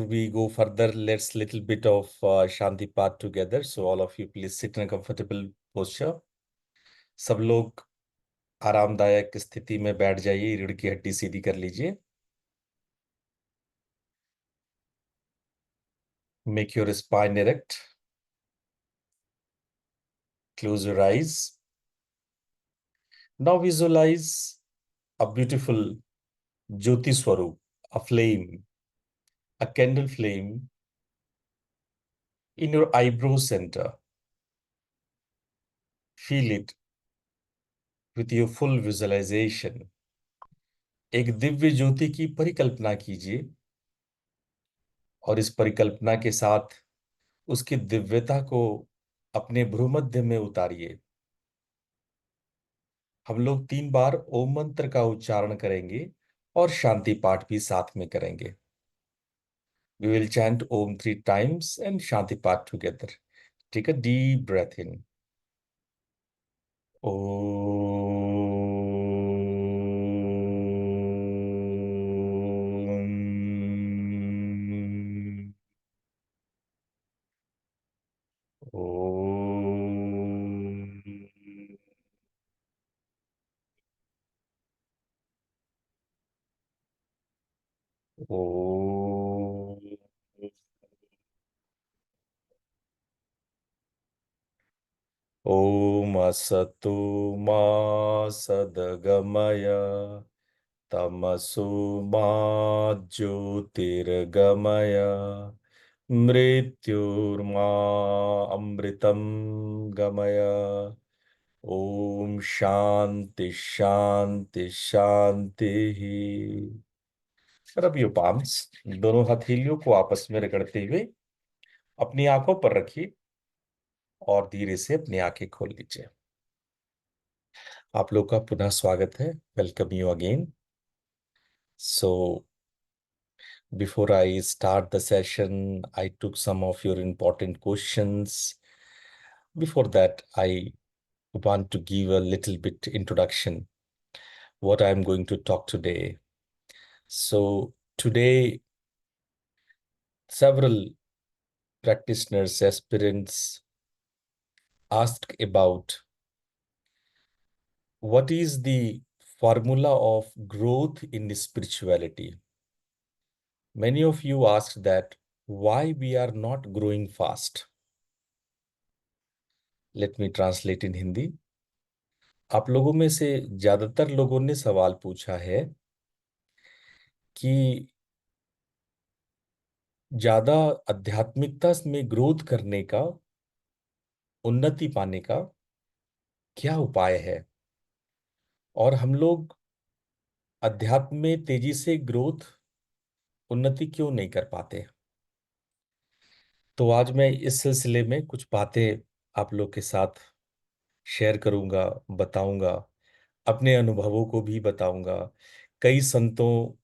we go further, let's little bit of Shanti Path together. So all of you, please sit in a comfortable posture. सब लोग आरामदायक स्थिति में बैठ जाइए, रीढ़ की हड्डी सीधी कर लीजिए. Make your spine erect. Close your eyes. Now visualize a beautiful Jyoti Swarup, a flame, a candle flame in your eyebrow center. Feel it with your full visualization. एक दिव्य ज्योति की परिकल्पना कीजिए और इस परिकल्पना के साथ उसकी दिव्यता को अपने भ्रूमध्य में उतारिए. हम लोग 3 बार ओम मंत्र का उच्चारण करेंगे और शांति पाठ भी साथ में करेंगे. We will chant Om 3 times and Shanti Path together. Take a deep breath in. Om. Om. Om. Om Asatu Ma Sadgamaya Tamasu Ma Jyotirgamaya Mrityurma Amritam Gamaya. Om Shanti Shanti Shanti. रब यो palms, दोनों हथेलियों को आपस में रगड़ते हुए अपनी आंखों पर रखिए और धीरे से अपनी आंखें खोल लीजिए. आप लोग का पुनः स्वागत है. Welcome you again. So before I start the session, I took some of your important questions. Before that, I want to give a little bit introduction what I'm going to talk today. So today, several practitioners, aspirants asked about what is the formula of growth in spirituality. Many of you asked that why we are not growing fast. Let me translate in Hindi. आप लोगों में से ज्यादातर लोगों ने सवाल पूछा है कि ज्यादा आध्यात्मिकता में ग्रोथ करने का, उन्नति पाने का क्या उपाय है और हम लोग अध्यात्म में तेजी से ग्रोथ, उन्नति क्यों नहीं कर पाते. तो आज मैं इस सिलसिले में कुछ बातें आप लोग के साथ शेयर करूंगा, बताऊंगा, अपने अनुभवों को भी बताऊंगा, कई संतों,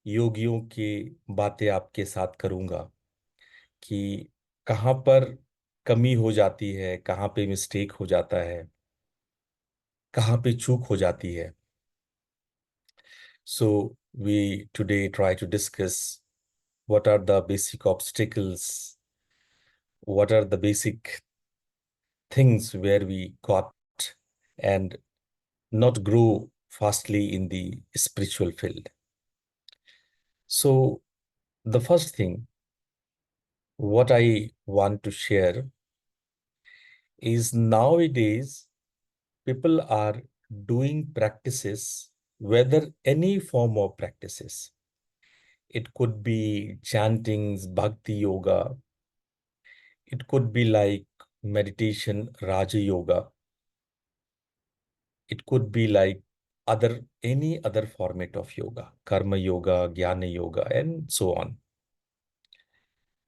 योगियों की बातें आपके साथ करूंगा कि कहाँ पर कमी हो जाती है, कहाँ पे मिस्टेक हो जाता है, कहाँ पे चूक हो जाती है. So we today try to discuss what are the basic obstacles, what are the basic things where we got and not grow fastly in the spiritual field. So the first thing what I want to share is nowadays people are doing practices, whether any form of practices. It could be chantings, bhakti yoga. It could be like meditation, Raja Yoga. It could be like any other format of yoga, karma yoga, jnana yoga, and so on.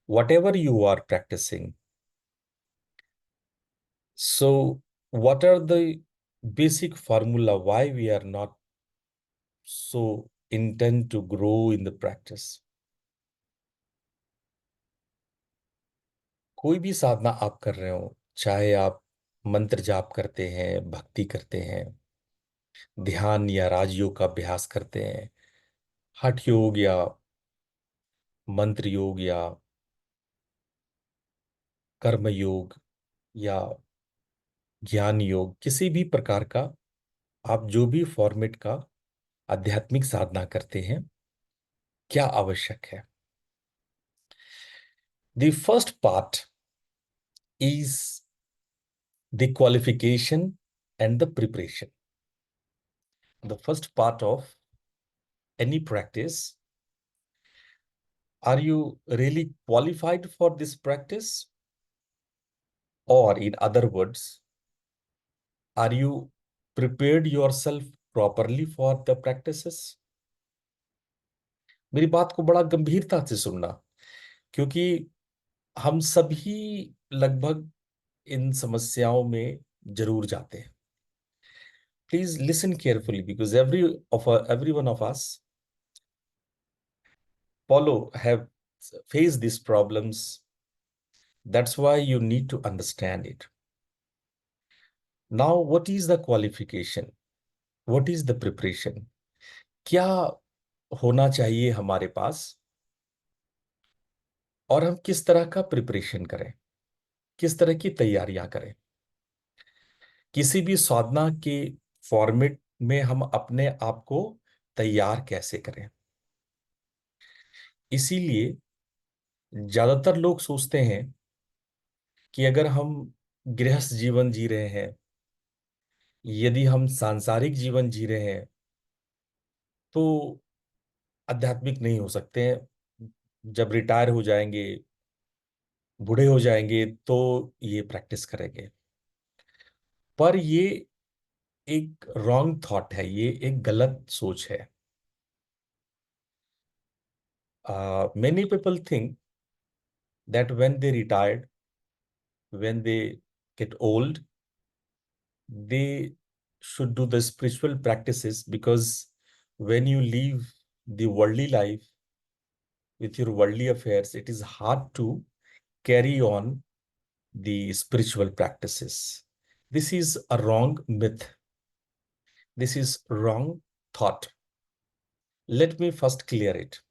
Whatever you are practicing. So what are the basic formula why we are not so intent to grow in the practice? कोई भी साधना आप कर रहे हो, चाहे आप मंत्र जाप करते हैं, भक्ति करते हैं, ध्यान या राजयोग का अभ्यास करते हैं, हठ योग या मंत्र योग या कर्म योग या ज्ञान योग, किसी भी प्रकार का आप जो भी फॉर्मेट का आध्यात्मिक साधना करते हैं, क्या आवश्यक है? The first part is the qualification and the preparation. The first part of any practice, are you really qualified for this practice? Or in other words, are you prepared yourself properly for the practices? मेरी बात को बड़ा गंभीरता से सुनना, क्योंकि हम सभी लगभग इन समस्याओं में जरूर जाते हैं. Please listen carefully, because every one of us follow have faced these problems. That's why you need to understand it. Now, what is the qualification? What is the preparation? क्या होना चाहिए हमारे पास, और हम किस तरह का प्रिपरेशन करें, किस तरह की तैयारियां करें? किसी भी साधना के फॉर्मेट में हम अपने आप को तैयार कैसे करें? इसीलिए ज्यादातर लोग सोचते हैं कि अगर हम गृहस्थ जीवन जी रहे हैं, यदि हम सांसारिक जीवन जी रहे हैं, तो आध्यात्मिक नहीं हो सकते हैं. जब रिटायर हो जाएंगे, बूढ़े हो जाएंगे, तो ये प्रैक्टिस करेंगे. पर ये एक रॉन्ग थॉट है, ये एक गलत सोच है. Many people think that when they retired, when they get old, they should do the spiritual practices, because when you leave the worldly life with your worldly affairs, it is hard to carry on the spiritual practices. This is a wrong myth. This is wrong thought. Let me first clear it.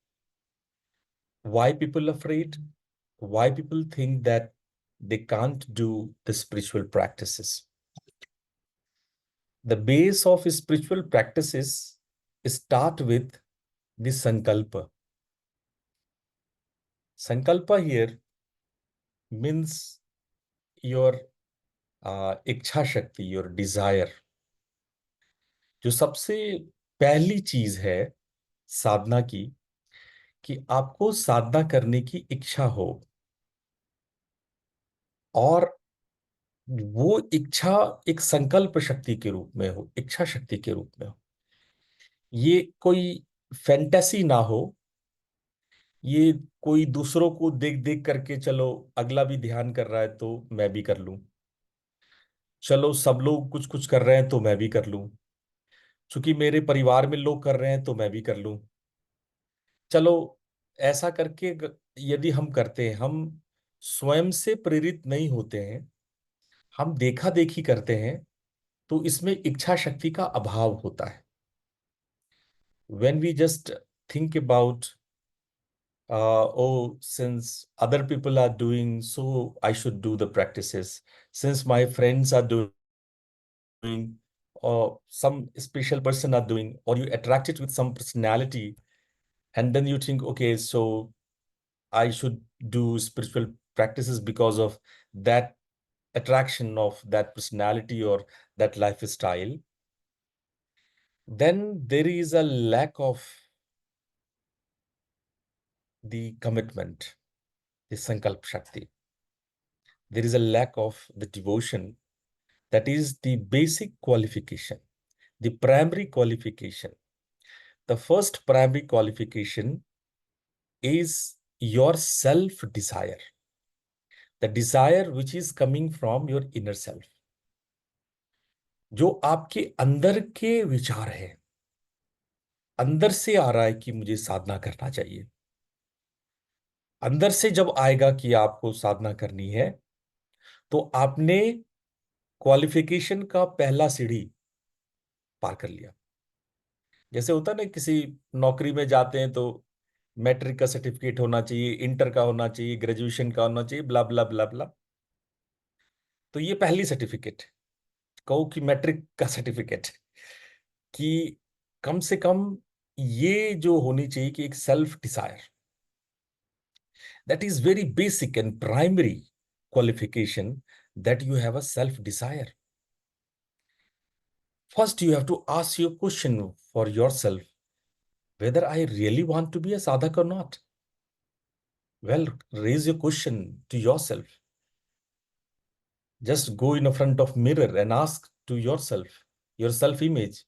Why people afraid? Why people think that they can't do the spiritual practices? The base of spiritual practices start with the sankalpa. Sankalpa here means your इच्छा शक्ति, your desire. जो सबसे पहली चीज है साधना की, कि आपको साधना करने की इच्छा हो, और वो इच्छा एक संकल्प शक्ति के रूप में हो, इच्छा शक्ति के रूप में हो. ये कोई फैंटेसी ना हो, ये कोई दूसरों को देख देख करके चलो अगला भी ध्यान कर रहा है तो मैं भी कर लूं, चलो सब लोग कुछ कुछ कर रहे हैं तो मैं भी कर लूं, क्योंकि मेरे परिवार में लोग कर रहे हैं तो मैं भी कर लूं. चलो, ऐसा करके यदि हम करते हैं, हम स्वयं से प्रेरित नहीं होते हैं, हम देखा देखी करते हैं, तो इसमें इच्छा शक्ति का अभाव होता है. When we just think about, oh, since other people are doing, so I should do the practices. Since my friends are doing, or some special person are doing, or you attract it with some personality, and then you think, okay, so I should do spiritual practices because of that attraction of that personality or that lifestyle. Then there is a lack of the commitment, the sankalp shakti. There is a lack of the devotion. That is the basic qualification, the primary qualification. The first primary qualification is your self desire, the desire which is coming from your inner self. जो आपके अंदर के विचार है, अंदर से आ रहा है कि मुझे साधना करना चाहिए. अंदर से जब आएगा कि आपको साधना करनी है, तो आपने क्वालिफिकेशन का पहला सीढ़ी पार कर लिया. जैसे होता है ना, किसी नौकरी में जाते हैं तो मैट्रिक का सर्टिफिकेट होना चाहिए, इंटर का होना चाहिए, ग्रेजुएशन का होना चाहिए, ब्ला ब्ला ब्ला ब्ला। तो ये पहली सर्टिफिकेट, कहो कि मैट्रिक का सर्टिफिकेट, कि कम से कम ये जो होनी चाहिए कि एक self desire, that is very basic and primary qualification, that you have a self desire. First you have to ask your question for yourself, whether I really want to be a sadhak or not. Well, raise your question to yourself. Just go in a front of mirror and ask to yourself, your self image,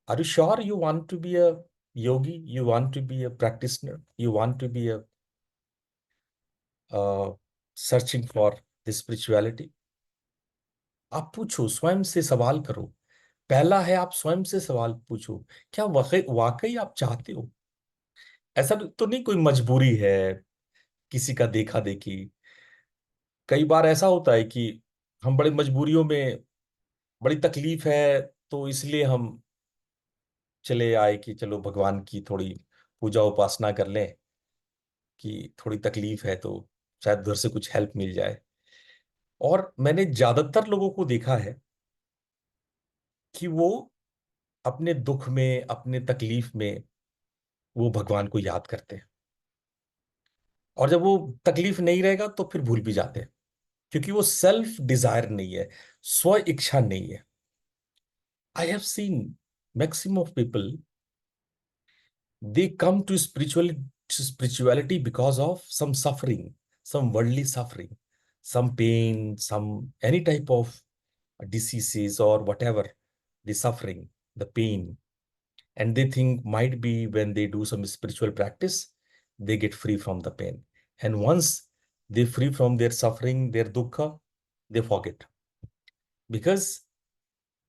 are you sure you want to be a yogi? You want to be a practitioner? You want to be a uh, searching for the spirituality? आप पूछो, स्वयं से सवाल करो। पहला है, आप स्वयं से सवाल पूछो, क्या वाकई वाकई आप चाहते हो? ऐसा तो नहीं कोई मजबूरी है, किसी का देखा देखी। कई बार ऐसा होता है कि हम बड़ी मजबूरियों में, बड़ी तकलीफ है, तो इसलिए हम चले आए कि चलो भगवान की थोड़ी पूजा उपासना कर लें, कि थोड़ी तकलीफ है तो शायद उधर से कुछ हेल्प मिल जाए। और मैंने ज्यादातर लोगों को देखा है कि वो अपने दुख में, अपने तकलीफ में, वो भगवान को याद करते हैं। और जब वो तकलीफ नहीं रहेगा तो फिर भूल भी जाते हैं, क्योंकि वो सेल्फ डिजायर नहीं है, स्व इच्छा नहीं है। I have seen maximum of people, they come to spirituality because of some suffering, some worldly suffering, some pain, some any type of diseases or whatever, the suffering, the pain. And they think might be when they do some spiritual practice, they get free from the pain. And once they free from their suffering, their dukkha, they forget. Because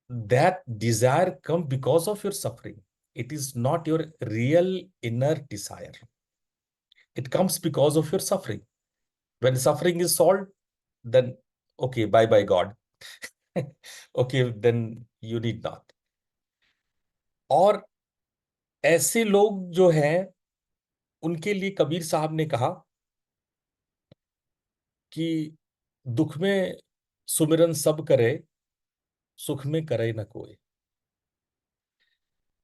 that desire come because of your suffering. It is not your real inner desire. It comes because of your suffering. When suffering is solved, then okay, bye bye God. Okay, then you need not. और ऐसे लोग जो हैं, उनके लिए कबीर साहब ने कहा कि दुख में सुमिरन सब करे, सुख में करे न कोई।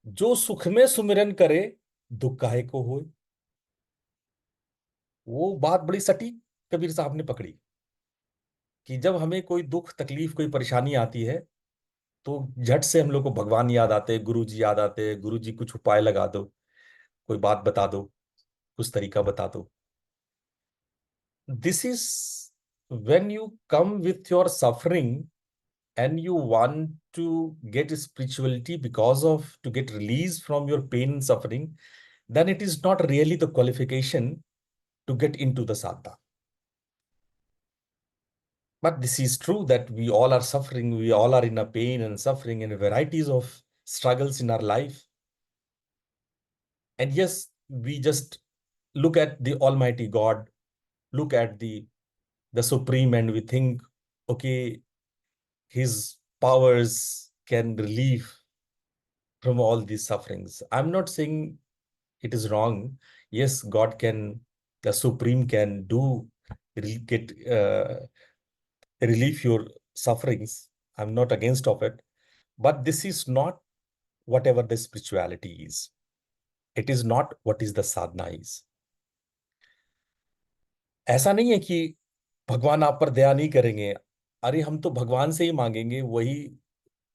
जो सुख में सुमिरन करे, दुख काहे को होए। वो बात बड़ी सटीक कबीर साहब ने पकड़ी, कि जब हमें कोई दुख तकलीफ कोई परेशानी आती है, तो झट से हम लोग को भगवान याद आते हैं, गुरु जी याद आते हैं, गुरु जी कुछ उपाय लगा दो, कोई बात बता दो, कुछ तरीका बता दो। This is when you come with your suffering and you want to get spirituality because of to get release from your pain and suffering, then it is not really the qualification to get into the sadhana. But this is true that we all are suffering, we all are in a pain and suffering and varieties of struggles in our life. And yes, we just look at the Almighty God, look at the Supreme, and we think, okay, His powers can relieve from all these sufferings. I'm not saying it is wrong. Yes, God can, the Supreme can do get relieve your sufferings. I'm not against of it, but this is not whatever the spirituality is. It is not what is the sadhana is. ऐसा नहीं है कि भगवान आप पर दया नहीं करेंगे। अरे हम तो भगवान से ही मांगेंगे, वही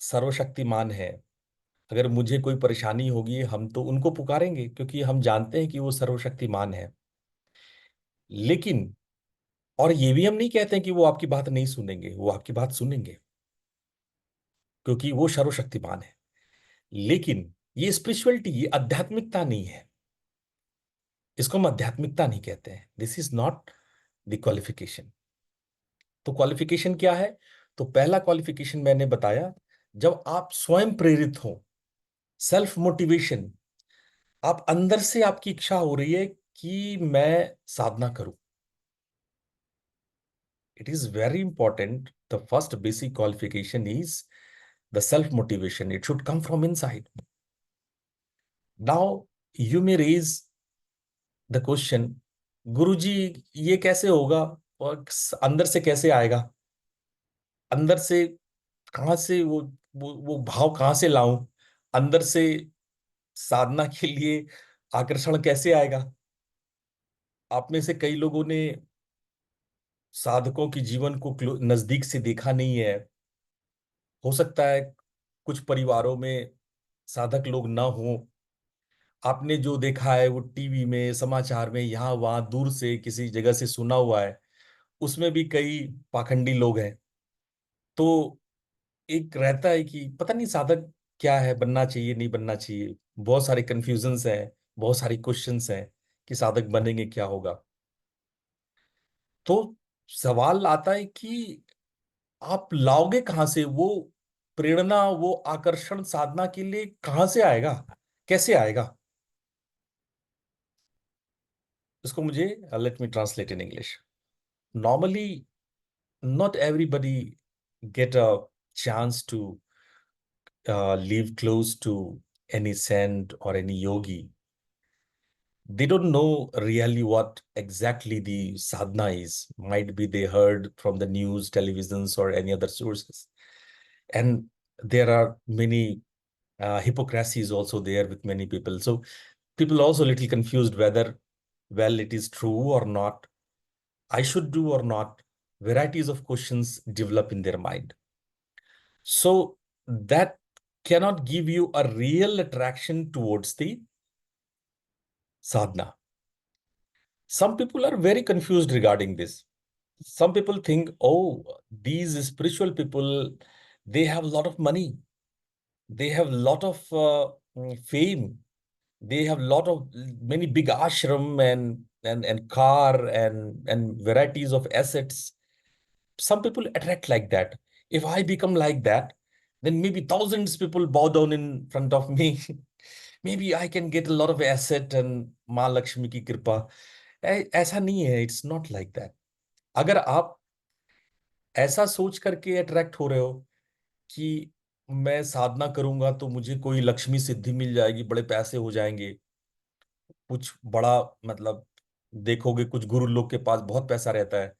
सर्वशक्तिमान है। अगर मुझे कोई परेशानी होगी, हम तो उनको पुकारेंगे, क्योंकि हम जानते हैं कि वो सर्वशक्तिमान है। लेकिन और ये भी हम नहीं कहते हैं कि वो आपकी बात नहीं सुनेंगे, वो आपकी बात सुनेंगे, क्योंकि वो सर्वशक्तिमान है। लेकिन ये स्पिरिचुअलिटी, ये आध्यात्मिकता नहीं है। इसको हम आध्यात्मिकता नहीं कहते हैं। This is not the qualification. तो क्वालिफिकेशन क्या है? तो पहला क्वालिफिकेशन मैंने बताया, जब आप स्वयं प्रेरित हो, सेल्फ मोटिवेशन, आप अंदर से आपकी इच्छा हो रही है कि मैं साधना करूं। It is very important. The first basic qualification is the self motivation. It should come from inside. Now you may raise the question, Guruji ये कैसे होगा, और अंदर से कैसे आएगा, अंदर से कहाँ से वो भाव कहाँ से लाऊं, अंदर से साधना के लिए आकर्षण कैसे आएगा। आप में से कई लोगों ने साधकों की जीवन को नजदीक से देखा नहीं है। हो सकता है कुछ परिवारों में साधक लोग ना हो। आपने जो देखा है वो टीवी में, समाचार में, यहाँ वहां दूर से किसी जगह से सुना हुआ है, उसमें भी कई पाखंडी लोग हैं। तो एक रहता है कि पता नहीं साधक क्या है, बनना चाहिए नहीं बनना चाहिए, बहुत सारे कंफ्यूजन्स हैं, बहुत सारी क्वेश्चंस हैं कि साधक बनेंगे क्या होगा। तो सवाल आता है कि आप लाओगे कहां से वो प्रेरणा, वो आकर्षण साधना के लिए कहां से आएगा, कैसे आएगा। इसको मुझे, let me translate in English. Normally not everybody get a chance to live close to any saint or any yogi. They don't know really what exactly the sadhana is. Might be they heard from the news, televisions, or any other sources. And there are many hypocrisies also there with many people. So people also a little confused whether, well, it is true or not, I should do or not. Varieties of questions develop in their mind. So that cannot give you a real attraction towards the sadhana. Some people are very confused regarding this. Some people think, oh, these spiritual people, they have a lot of money, they have a lot of fame, they have a lot of many big ashram and car and varieties of assets. Some people attract like that. If I become like that, then maybe thousands people bow down in front of me. Maybe I can get a lot of asset and माँ लक्ष्मी की कृपा। ऐसा नहीं है, it's not like that. अगर आप ऐसा सोच करके अट्रैक्ट हो रहे हो कि मैं साधना करूंगा तो मुझे कोई लक्ष्मी सिद्धि मिल जाएगी, बड़े पैसे हो जाएंगे, कुछ बड़ा, मतलब देखोगे कुछ गुरु लोग के पास बहुत पैसा रहता है,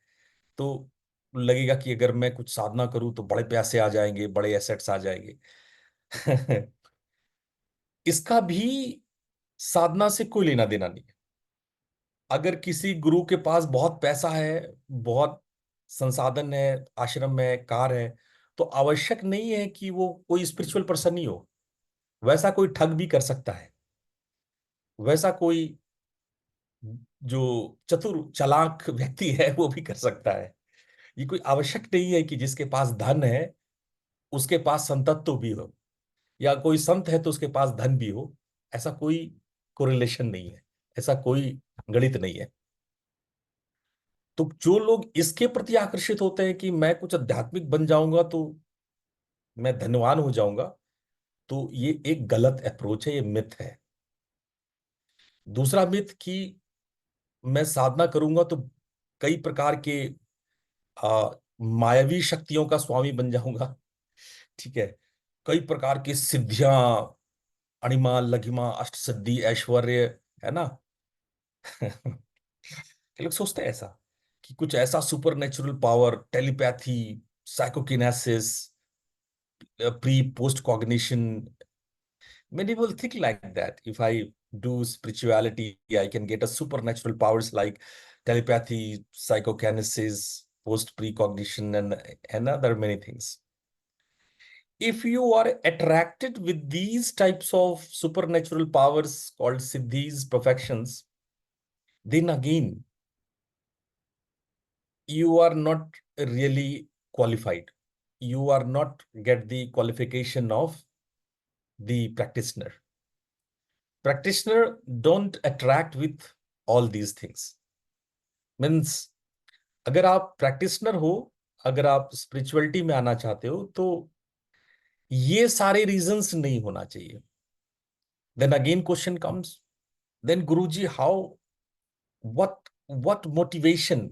तो लगेगा कि अगर मैं कुछ साधना करूं तो बड़े पैसे आ जाएंगे, बड़े एसेट्स आ जाएंगे। इसका भी साधना से कोई लेना देना नहीं है। अगर किसी गुरु के पास बहुत पैसा है, बहुत संसाधन है, आश्रम है, कार है, तो आवश्यक नहीं है कि वो कोई स्पिरिचुअल पर्सन ही हो। वैसा कोई ठग भी कर सकता है, वैसा कोई जो चतुर चालाक व्यक्ति है वो भी कर सकता है। ये कोई आवश्यक नहीं है कि जिसके पास धन है उसके पास संतत्व भी हो, या कोई संत है तो उसके पास धन भी हो। ऐसा कोई कोरिलेशन नहीं है, ऐसा कोई गणित नहीं है। तो जो लोग इसके प्रति आकर्षित होते हैं कि मैं कुछ आध्यात्मिक बन जाऊंगा तो मैं धनवान हो जाऊंगा, तो ये एक गलत अप्रोच है, ये मिथ है। दूसरा मिथ कि मैं साधना करूंगा तो कई प्रकार के आ, मायावी शक्तियों का स्वामी बन जाऊंगा। ठीक है, कई प्रकार की सिद्धियां, अणिमा लघिमा अष्ट सिद्धि ऐश्वर्य, है ना। ये लोग सोचते हैं ऐसा कि कुछ ऐसा super natural power, telepathy, psychokinesis, pre post cognition. Many people think like that. If I do spirituality, I can get a supernatural powers like telepathy, psychokinesis, post precognition, and other many things. If you are attracted with these types of supernatural powers called siddhis, perfections, then again you are not really qualified. You are not get the qualification of the practitioner. Practitioner don't attract with all these things. Means अगर आप practitioner हो, अगर आप spirituality में आना चाहते हो, तो ये सारे रीजंस नहीं होना चाहिए। Then again question comes, then Guruji how, what motivation,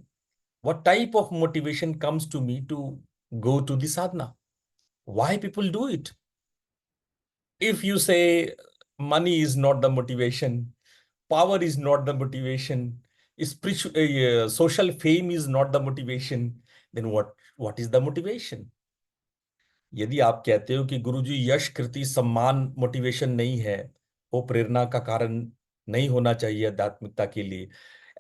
what type of motivation comes to me to go to the sadhana? Why people do it? If you say money is not the motivation, Power is not the motivation. Spiritual, social fame is not the motivation. Then what is the motivation? यदि आप कहते हो कि गुरुजी यश कृति सम्मान motivation नहीं है, वो प्रेरणा का कारण नहीं होना चाहिए आध्यात्मिकता के लिए,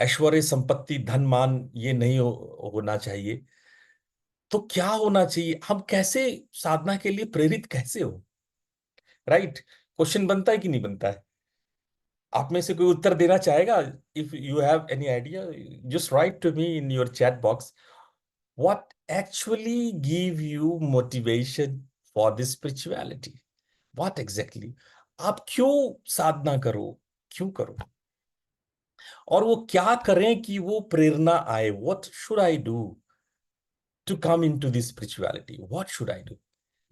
ऐश्वर्य संपत्ति धन मान ये नहीं होना चाहिए, तो क्या होना चाहिए? हम कैसे साधना के लिए प्रेरित कैसे हो? राइट? क्वेश्चन बनता है कि नहीं बनता है? आप में से कोई उत्तर देना चाहेगा? If you have any idea, just write to me in your chat box. What actually give you motivation for this spirituality? What exactly? आप क्यों साधना करो? क्यों करो? और वो क्या करें कि वो प्रेरणा आए? What should I do to come into this spirituality? What should I do?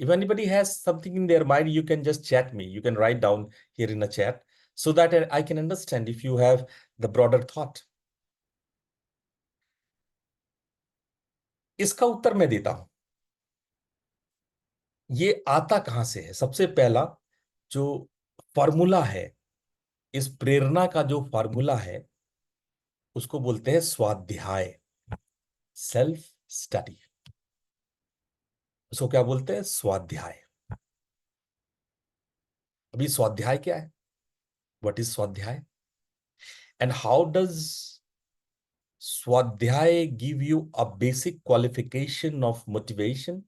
If anybody has something in their mind, you can just chat me. You can write down here in a chat so that I can understand if you have the broader thought. इसका उत्तर मैं देता हूं. ये आता कहां से है? सबसे पहला जो फॉर्मूला है, इस प्रेरणा का जो फॉर्मूला है, उसको बोलते हैं स्वाध्याय, सेल्फ स्टडी. उसको क्या बोलते हैं? स्वाध्याय. अभी स्वाध्याय क्या है? व्हाट इज स्वाध्याय? एंड हाउ डज स्वाध्याय give you a basic qualification of motivation?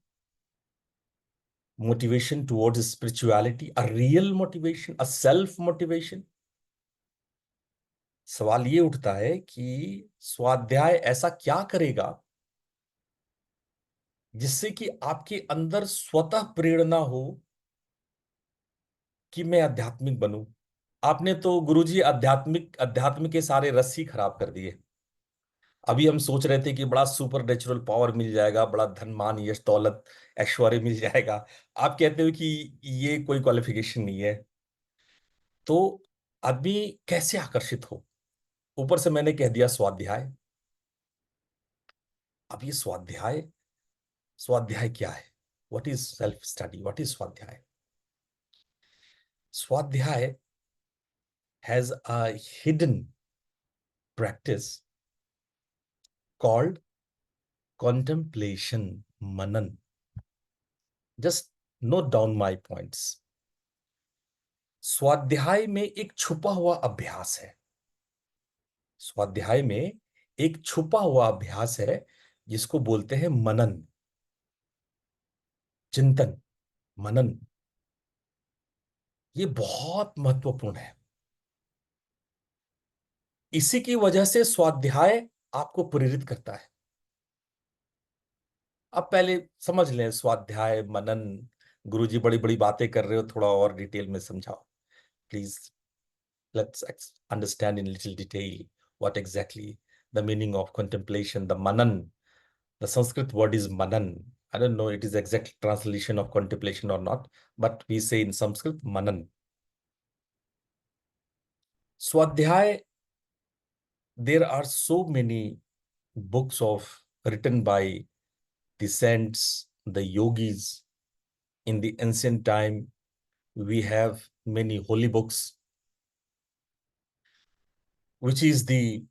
Motivation towards spirituality, a real motivation, a self motivation. सवाल ये उठता है कि स्वाध्याय ऐसा क्या करेगा जिससे कि आपके अंदर स्वतः प्रेरणा हो कि मैं आध्यात्मिक बनूं. आपने तो गुरुजी अध्यात्म के सारे रस्सी खराब कर दिए. अभी हम सोच रहे थे कि बड़ा सुपर नेचुरल पावर मिल जाएगा, बड़ा धन मान यश दौलत ऐश्वर्य मिल जाएगा. आप कहते हो कि ये कोई क्वालिफिकेशन नहीं है. तो आदमी कैसे आकर्षित हो? ऊपर से मैंने कह दिया स्वाध्याय. अब ये स्वाध्याय, स्वाध्याय क्या है? What is self study? What is स्वाध्याय? स्वाध्याय has a hidden practice called contemplation, manan. Just note down my points. स्वाध्याय में एक छुपा हुआ अभ्यास है. स्वाध्याय में एक छुपा हुआ अभ्यास है जिसको बोलते हैं मनन, चिंतन, मनन. ये बहुत महत्वपूर्ण है. इसी की वजह से स्वाध्याय आपको प्रेरित करता है. अब पहले समझ लें स्वाध्याय मनन. गुरुजी बड़ी बड़ी बातें कर रहे हो, थोड़ा और डिटेल में समझाओ please. Let's understand in little detail what exactly the meaning of contemplation, the manan. The Sanskrit word is manan. I don't know it is exact translation of contemplation or not, but we say in Sanskrit manan. Swadhyay, there are so many books of written by the saints, the yogis. In the ancient time, we have many holy books, which is the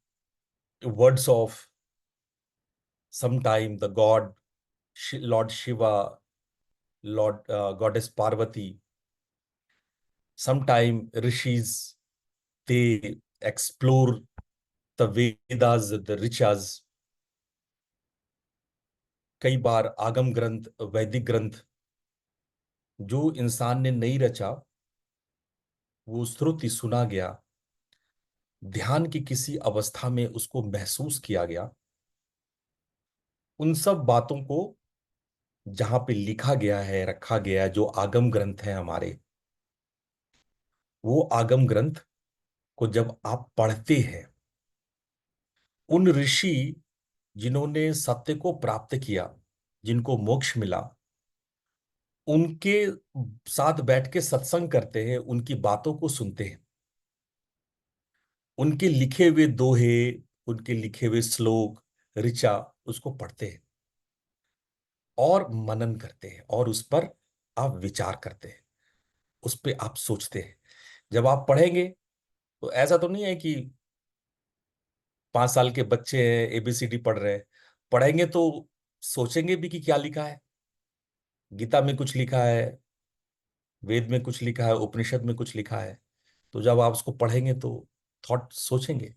words of sometime the god Lord Shiva, Lord Goddess Parvati. Sometime rishis, they explore the Vedas, the Richas. कई बार आगम ग्रंथ, वैदिक ग्रंथ जो इंसान ने नहीं रचा, वो श्रुति सुना गया, ध्यान की किसी अवस्था में उसको महसूस किया गया. उन सब बातों को जहां पे लिखा गया है, रखा गया है, जो आगम ग्रंथ है हमारे, वो आगम ग्रंथ को जब आप पढ़ते हैं, उन ऋषि जिन्होंने सत्य को प्राप्त किया, जिनको मोक्ष मिला, उनके साथ बैठ के सत्संग करते हैं, उनकी बातों को सुनते हैं, उनके लिखे हुए दोहे, उनके लिखे हुए श्लोक, ऋचा, उसको पढ़ते हैं और मनन करते हैं और उस पर आप विचार करते हैं, उस पर आप सोचते हैं. जब आप पढ़ेंगे तो ऐसा तो नहीं है कि 5 साल के बच्चे हैं एबीसीडी पढ़ रहे हैं, पढ़ेंगे तो सोचेंगे भी कि क्या लिखा है, गीता में कुछ लिखा है, वेद में कुछ लिखा है, उपनिषद में कुछ लिखा है। तो जब आप उसको पढ़ेंगे तो थॉट सोचेंगे।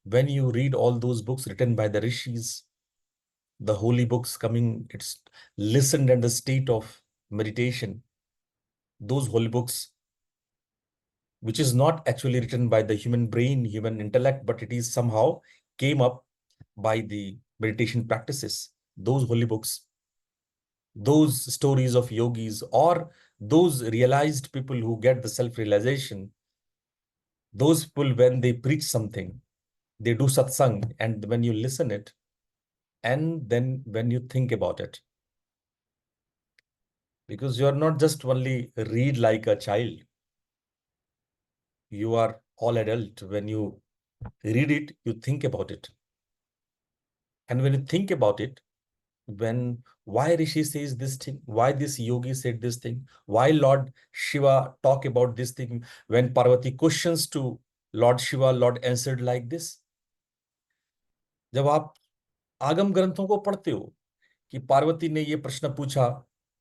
when you read all those books written by the rishis, the holy books coming, it's listened in the state of meditation. Those holy books, which is not actually written by the human brain, human intellect, but it is somehow came up by the meditation practices. Those holy books, those stories of yogis, or those realized people who get the self-realization, those people, when they preach something, they do satsang, and when you listen it, and then when you think about it, because you are not just only read like a child, you are all adult. When you read it, you think about it, and when you think about it, when why rishi says this thing, why this yogi said this thing, why Lord Shiva talk about this thing, when Parvati questions to Lord Shiva, Lord answered like this. जब आप आगम ग्रंथों को पढ़ते हो कि पार्वती ने ये प्रश्न पूछा,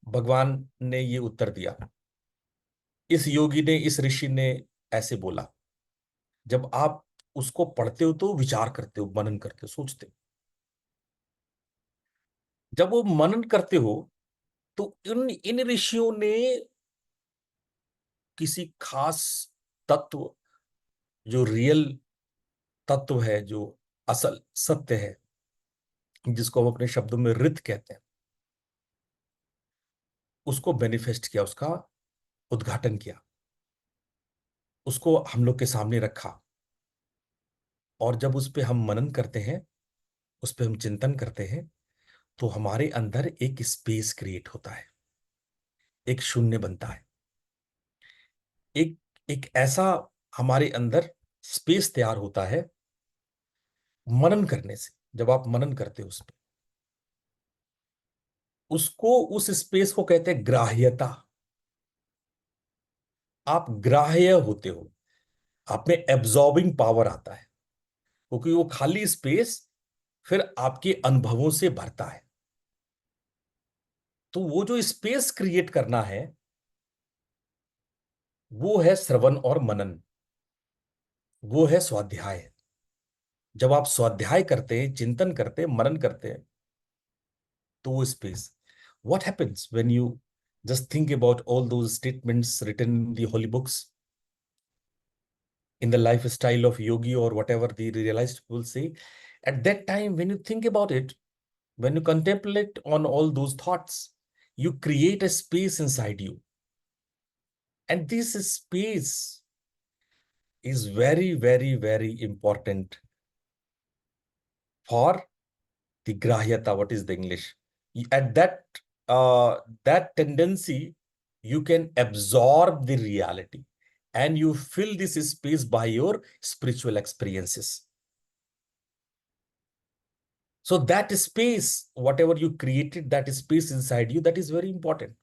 भगवान ने ये उत्तर दिया, इस योगी ने, इस ऋषि ने ऐसे बोला, जब आप उसको पढ़ते हो तो विचार करते हो, मनन करते हो, सोचते हो। जब वो मनन करते हो तो इन इन ऋषियों ने किसी खास तत्व, जो रियल तत्व है, जो असल सत्य है, जिसको हम अपने शब्दों में रित कहते हैं, उसको मैनिफेस्ट किया, उसका उद्घाटन किया, उसको हम लोग के सामने रखा। और जब उस पे हम मनन करते हैं, उस पे हम चिंतन करते हैं, तो हमारे अंदर एक स्पेस क्रिएट होता है, एक शून्य बनता है, एक एक ऐसा हमारे अंदर स्पेस तैयार होता है मनन करने से। जब आप मनन करते हो उस पे, उसको, उस स्पेस को कहते हैं ग्राह्यता। आप ग्राह्य होते हो, आप में एब्जॉर्बिंग पावर आता है, क्योंकि वो खाली स्पेस फिर आपके अनुभवों से भरता है। तो वो जो स्पेस क्रिएट करना है, वो है श्रवण और मनन, वो है स्वाध्याय। जब आप स्वाध्याय करते हैं, चिंतन करते हैं, मनन करते हैं, तो वो space, what happens when you just think about all those statements written in the holy books, in the lifestyle of yogi, or whatever the realized people say, at that time when you think about it, when you contemplate on all those thoughts, you create a space inside you, and this space is very, very, very important for the grahyata. What is the English? At that tendency, you can absorb the reality, and you fill this space by your spiritual experiences. So that space, whatever you created, that space inside you, that is very important.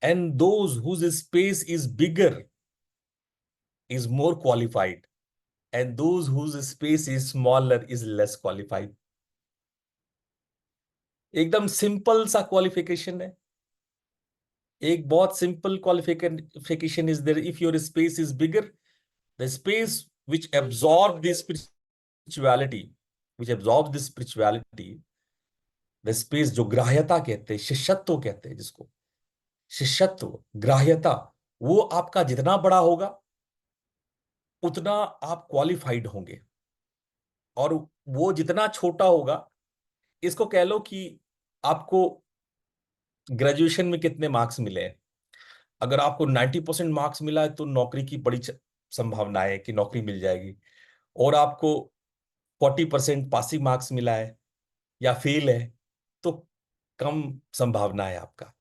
And those whose space is bigger is more qualified, and those whose space is smaller is less qualified. एकदम simple सा qualification है, एक बहुत simple qualification is there. If your space is bigger, the space which absorb this spirituality, which absorbs this spirituality, the space जो ग्राह्यता कहते हैं, शिष्यत्व कहते हैं जिसको, शिष्यत्व, ग्राह्यता, वो आपका जितना बड़ा होगा उतना आप क्वालिफाइड होंगे। और वो जितना छोटा होगा, इसको कह लो कि आपको ग्रेजुएशन में कितने मार्क्स मिले हैं। अगर आपको 90% मार्क्स मिला है तो नौकरी की बड़ी संभावना है कि नौकरी मिल जाएगी। और आपको 40% पासिंग मार्क्स मिला है या फेल है तो कम संभावना है आपका।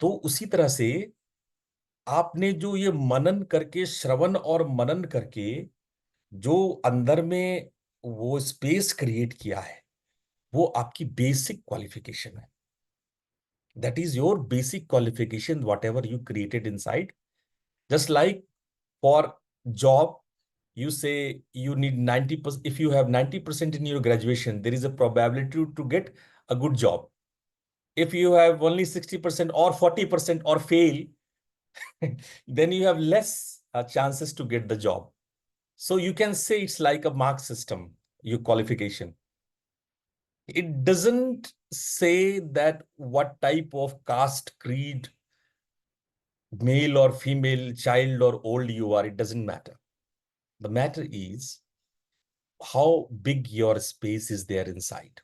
तो उसी तरह से आपने जो ये मनन करके, श्रवण और मनन करके जो अंदर में वो स्पेस क्रिएट किया है, वो आपकी बेसिक क्वालिफिकेशन है। That is your basic qualification, what ever you created in side. Just like for job, you say you need 90%. If you have 90% in your graduation, there is a probability to get a good job. If you have only 60% or 40% or fail, then you have less chances to get the job. So you can say it's like a mark system, your qualification. It doesn't say that what type of caste, creed, male or female, child or old you are. It doesn't matter. The matter is how big your space is there inside,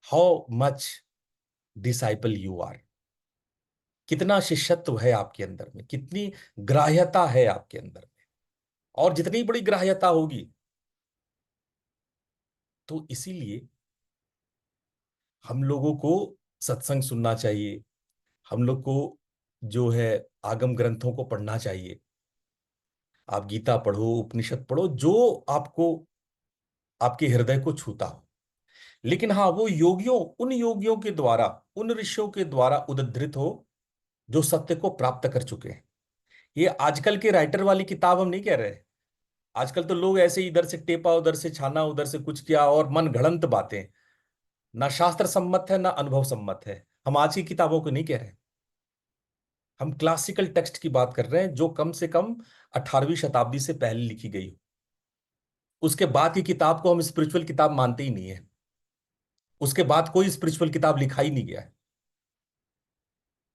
how much disciple you are, कितना शिष्यत्व है आपके अंदर में, कितनी ग्राह्यता है आपके अंदर में। और जितनी बड़ी ग्राह्यता होगी, तो इसीलिए हम लोगों को सत्संग सुनना चाहिए, हम लोग को जो है आगम ग्रंथों को पढ़ना चाहिए। आप गीता पढ़ो, उपनिषद पढ़ो, जो आपको आपके हृदय को छूता हो। लेकिन हाँ, वो योगियों, उन योगियों के द्वारा, उन ऋषियों के द्वारा उद्धृत हो जो सत्य को प्राप्त कर चुके हैं। ये आजकल के राइटर वाली किताब हम नहीं कह रहे। आजकल तो लोग ऐसे ही इधर से टेपा, उधर से छाना, उधर से कुछ किया और मन गढ़ंत बातें, ना शास्त्र सम्मत है ना अनुभव सम्मत है। हम आज की किताबों को नहीं कह रहे, हम क्लासिकल टेक्स्ट की बात कर रहे हैं, जो कम से कम 18वीं शताब्दी से पहले लिखी गई हो। उसके बाद की किताब को हम स्पिरिचुअल किताब मानते ही नहीं है। उसके बाद कोई स्पिरिचुअल किताब लिखा ही नहीं गया है।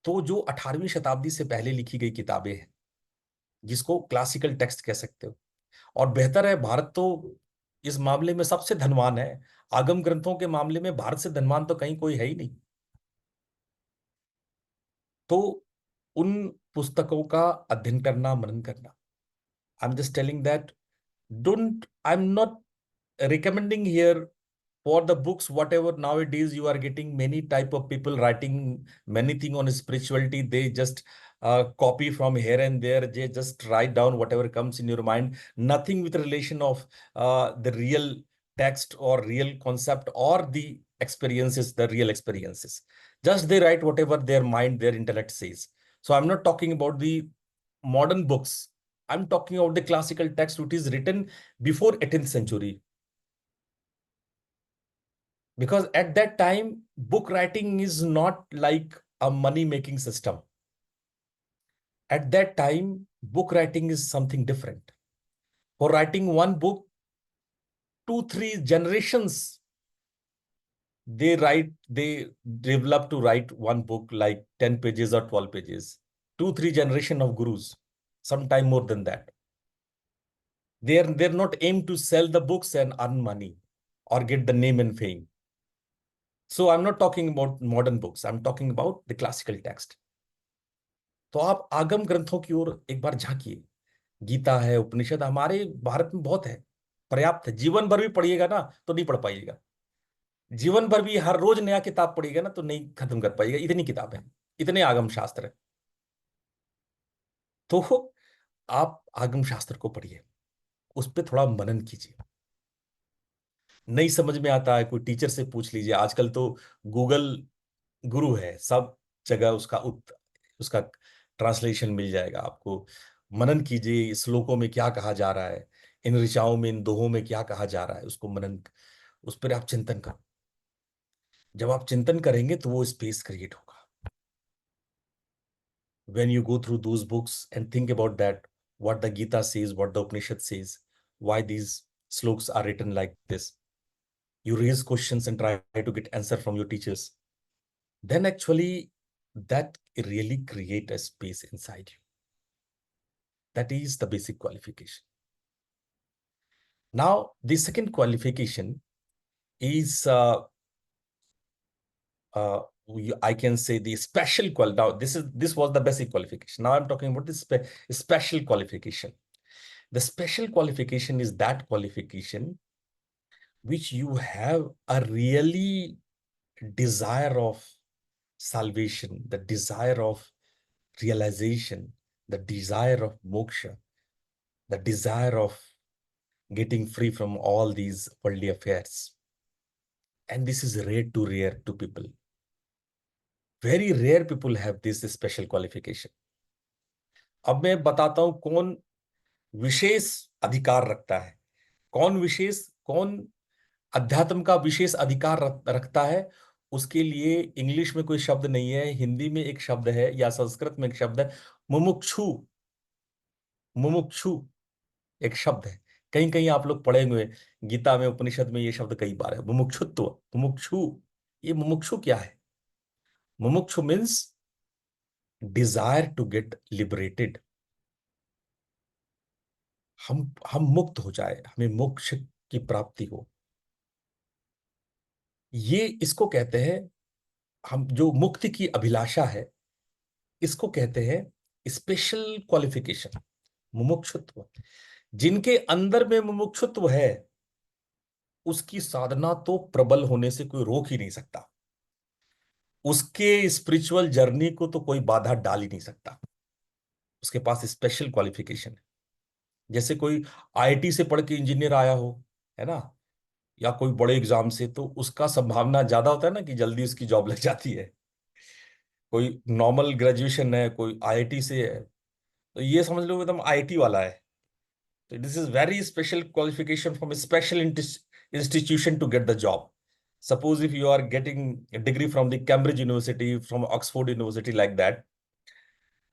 तो जो 18वीं शताब्दी से पहले लिखी गई किताबें हैं, जिसको क्लासिकल टेक्स्ट कह सकते हो, और बेहतर है, भारत तो इस मामले में सबसे धनवान है। आगम ग्रंथों के मामले में भारत से धनवान तो कहीं कोई है ही नहीं। तो उन पुस्तकों का अध्ययन करना, मनन करना। I am just telling that, don't, I am not recommending here for the books, whatever nowadays you are getting many type of people writing many thing on spirituality. They just copy from here and there. They just write down whatever comes in your mind, nothing with relation of the real text or real concept or the experiences, the real experiences. Just they write whatever their mind, their intellect says. So I'm not talking about the modern books. I'm talking about the classical text which is written before 18th century. Because at that time, book writing is not like a money making system. At that time, book writing is something different. For writing one book, 2, 3 generations, they develop to write one book like 10 pages or 12 pages. 2, 3 generation of gurus, sometime more than that. They're not aimed to sell the books and earn money or get the name and fame. So I'm not talking about modern books. I'm talking about the classical text. तो आप आगम ग्रंथों की ओर एक बार झांकिए। गीता है, उपनिषद हमारे भारत में बहुत है, पर्याप्त है। जीवन भर भी पढ़िएगा ना तो नहीं पढ़ पाइएगा। जीवन भर भी हर रोज नया किताब पढ़िएगा ना तो नहीं खत्म कर पाइएगा। इतनी किताबें, इतने आगम शास्त्र है। तो आप आगम शास्त्र को पढ़िए, उस पर थोड़ा मनन कीजिए। नहीं समझ में आता है, कोई टीचर से पूछ लीजिए। आजकल तो गूगल गुरु है, सब जगह उसका ट्रांसलेशन मिल जाएगा आपको। मनन कीजिए, श्लोकों में क्या कहा जा रहा है, इन ऋचाओं में, इन दोहों में क्या कहा जा रहा है, उसको मनन, उस पर आप चिंतन करो। जब आप चिंतन करेंगे तो वो स्पेस क्रिएट होगा। when you go through those books and think about that, what the Gita says, what the Upanishad says, why these slokas are written like this, you raise questions and try to get answer from your teachers, then actually that really create a space inside you. That is the basic qualification. Now, the second qualification is, I can say the special Now, this was the basic qualification. Now I'm talking about the special qualification. The special qualification is that qualification which you have a really desire of salvation, the desire of realization, the desire of moksha, the desire of getting free from all these worldly affairs. And this is rare to people. Very rare people have this special qualification. अब मैं बताता हूं कौन विशेष अधिकार रखता है। कौन विशेष, कौन अध्यात्म का विशेष अधिकार रखता है? उसके लिए इंग्लिश में कोई शब्द नहीं है, हिंदी में एक शब्द है या संस्कृत में एक शब्द है, मुमुक्षु। मुमुक्षु एक शब्द है। कहीं कहीं आप लोग पढ़े हुए, गीता में, उपनिषद में ये शब्द कई बार है, मुमुक्षुत्व, मुमुक्षु। ये मुमुक्षु क्या है? Mumukshu means desire to get liberated. हम मुक्त हो जाए, हमें मोक्ष की प्राप्ति हो, ये इसको कहते हैं। हम जो मुक्ति की अभिलाषा है, इसको कहते हैं स्पेशल क्वालिफिकेशन, मुमुक्षुत्व। जिनके अंदर में मुमुक्षुत्व है, उसकी साधना तो प्रबल होने से कोई रोक ही नहीं सकता। उसके स्पिरिचुअल जर्नी को तो कोई बाधा डाल ही नहीं सकता। उसके पास स्पेशल क्वालिफिकेशन है। जैसे कोई आईआईटी से पढ़ के इंजीनियर आया हो, है ना, या कोई बड़े एग्जाम से, तो उसका संभावना ज्यादा होता है ना कि जल्दी उसकी जॉब लग जाती है। कोई नॉर्मल ग्रेजुएशन है, कोई आईआईटी से है, तो ये समझ लो एकदम आईआईटी वाला है। तो this is very special qualification from special institution to get the job. Suppose if you are getting a degree from the Cambridge University, from Oxford University, like that,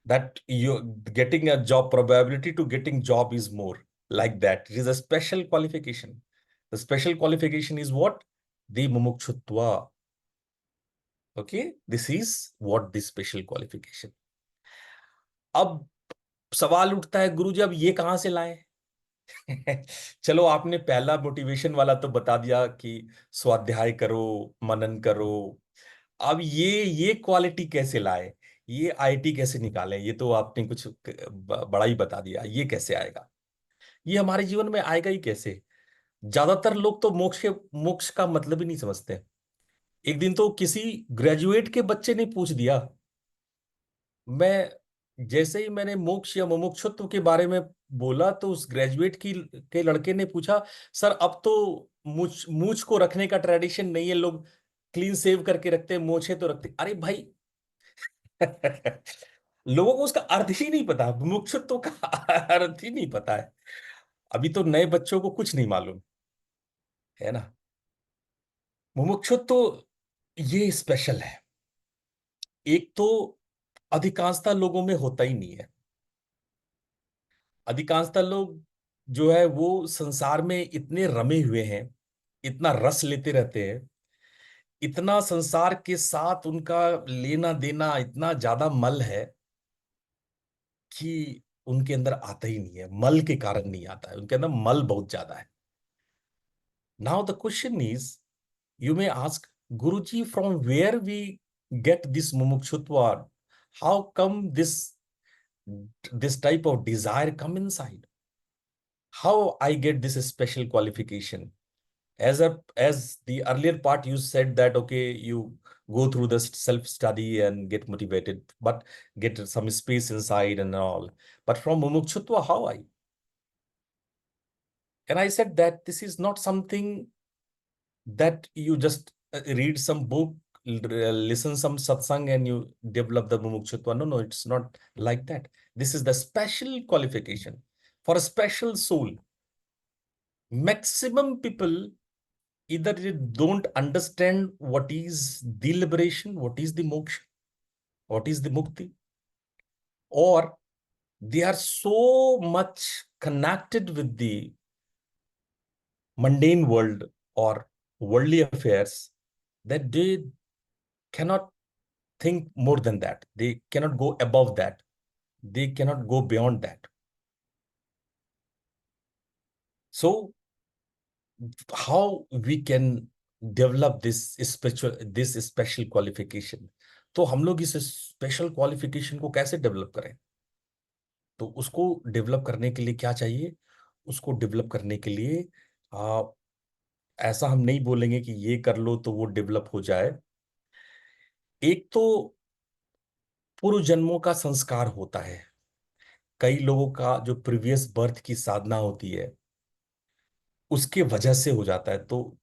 that you getting a job, probability to getting job is more, like that. It is a special qualification. The special qualification is what? The mumukshutva. Okay, this is what the special qualification. अब सवाल उठता है, गुरु जी अब ये कहां से लाए? चलो, आपने पहला मोटिवेशन वाला तो बता दिया कि स्वाध्याय करो, मनन करो। अब ये क्वालिटी कैसे लाए, ये आईटी कैसे निकालें, ये तो आपने कुछ बड़ा ही बता दिया। ये कैसे आएगा? ये हमारे जीवन में आएगा ही कैसे? ज्यादातर लोग तो मोक्ष का मतलब ही नहीं समझते। एक दिन तो किसी ग्रेजुएट के बच्चे ने पूछ दिया, मैं जैसे ही मैंने मोक्ष या मुमुक्षुत्व के बारे में बोला, तो उस ग्रेजुएट की के लड़के ने पूछा, सर अब तो मूछ मूछ को रखने का ट्रेडिशन नहीं है, लोग क्लीन सेव करके रखते हैं, मूछें तो रखते। अरे भाई, लोगों को उसका अर्थ ही नहीं पता, मुमुक्षुत्व का अर्थ ही नहीं पता है। अभी तो नए बच्चों को कुछ नहीं मालूम, है ना। मुमुक्षुत्व ये स्पेशल है। एक तो अधिकांशता लोगों में होता ही नहीं है। अधिकांशता लोग जो है वो संसार में इतने रमे हुए हैं, इतना रस लेते रहते हैं, इतना संसार के साथ उनका लेना देना इतना ज्यादा मल है कि उनके अंदर आता ही नहीं है। मल के कारण नहीं आता है, उनके अंदर मल बहुत ज्यादा है। Now the question is, you may ask, Guruji from where we get this मुमुक्षुत्व? How come this type of desire come inside? How I get this special qualification? As the earlier part you said that okay, you go through the self study and get motivated, but get some space inside and all. But from mumukshutva, how I? And I said that this is not something that you just read some book, listen some satsang, and you develop the mumukshutva. No, no, it's not like that. This is the special qualification for a special soul. Maximum people either they don't understand what is the liberation, what is the moksha, what is the mukti, or they are so much connected with the mundane world or worldly affairs that they cannot think more than that. They cannot go above that. They cannot go beyond that. So, how we can develop this special qualification? तो हम लोग इस special qualification को कैसे develop करें? तो उसको develop करने के लिए क्या चाहिए? उसको डेवलप करने के लिए आ, ऐसा हम नहीं बोलेंगे कि ये कर लो तो वो डेवलप हो जाए। एक तो पूर्व जन्मों का संस्कार होता है। कई लोगों का जो प्रीवियस बर्थ की साधना होती है, उसके वजह से हो जाता है। तो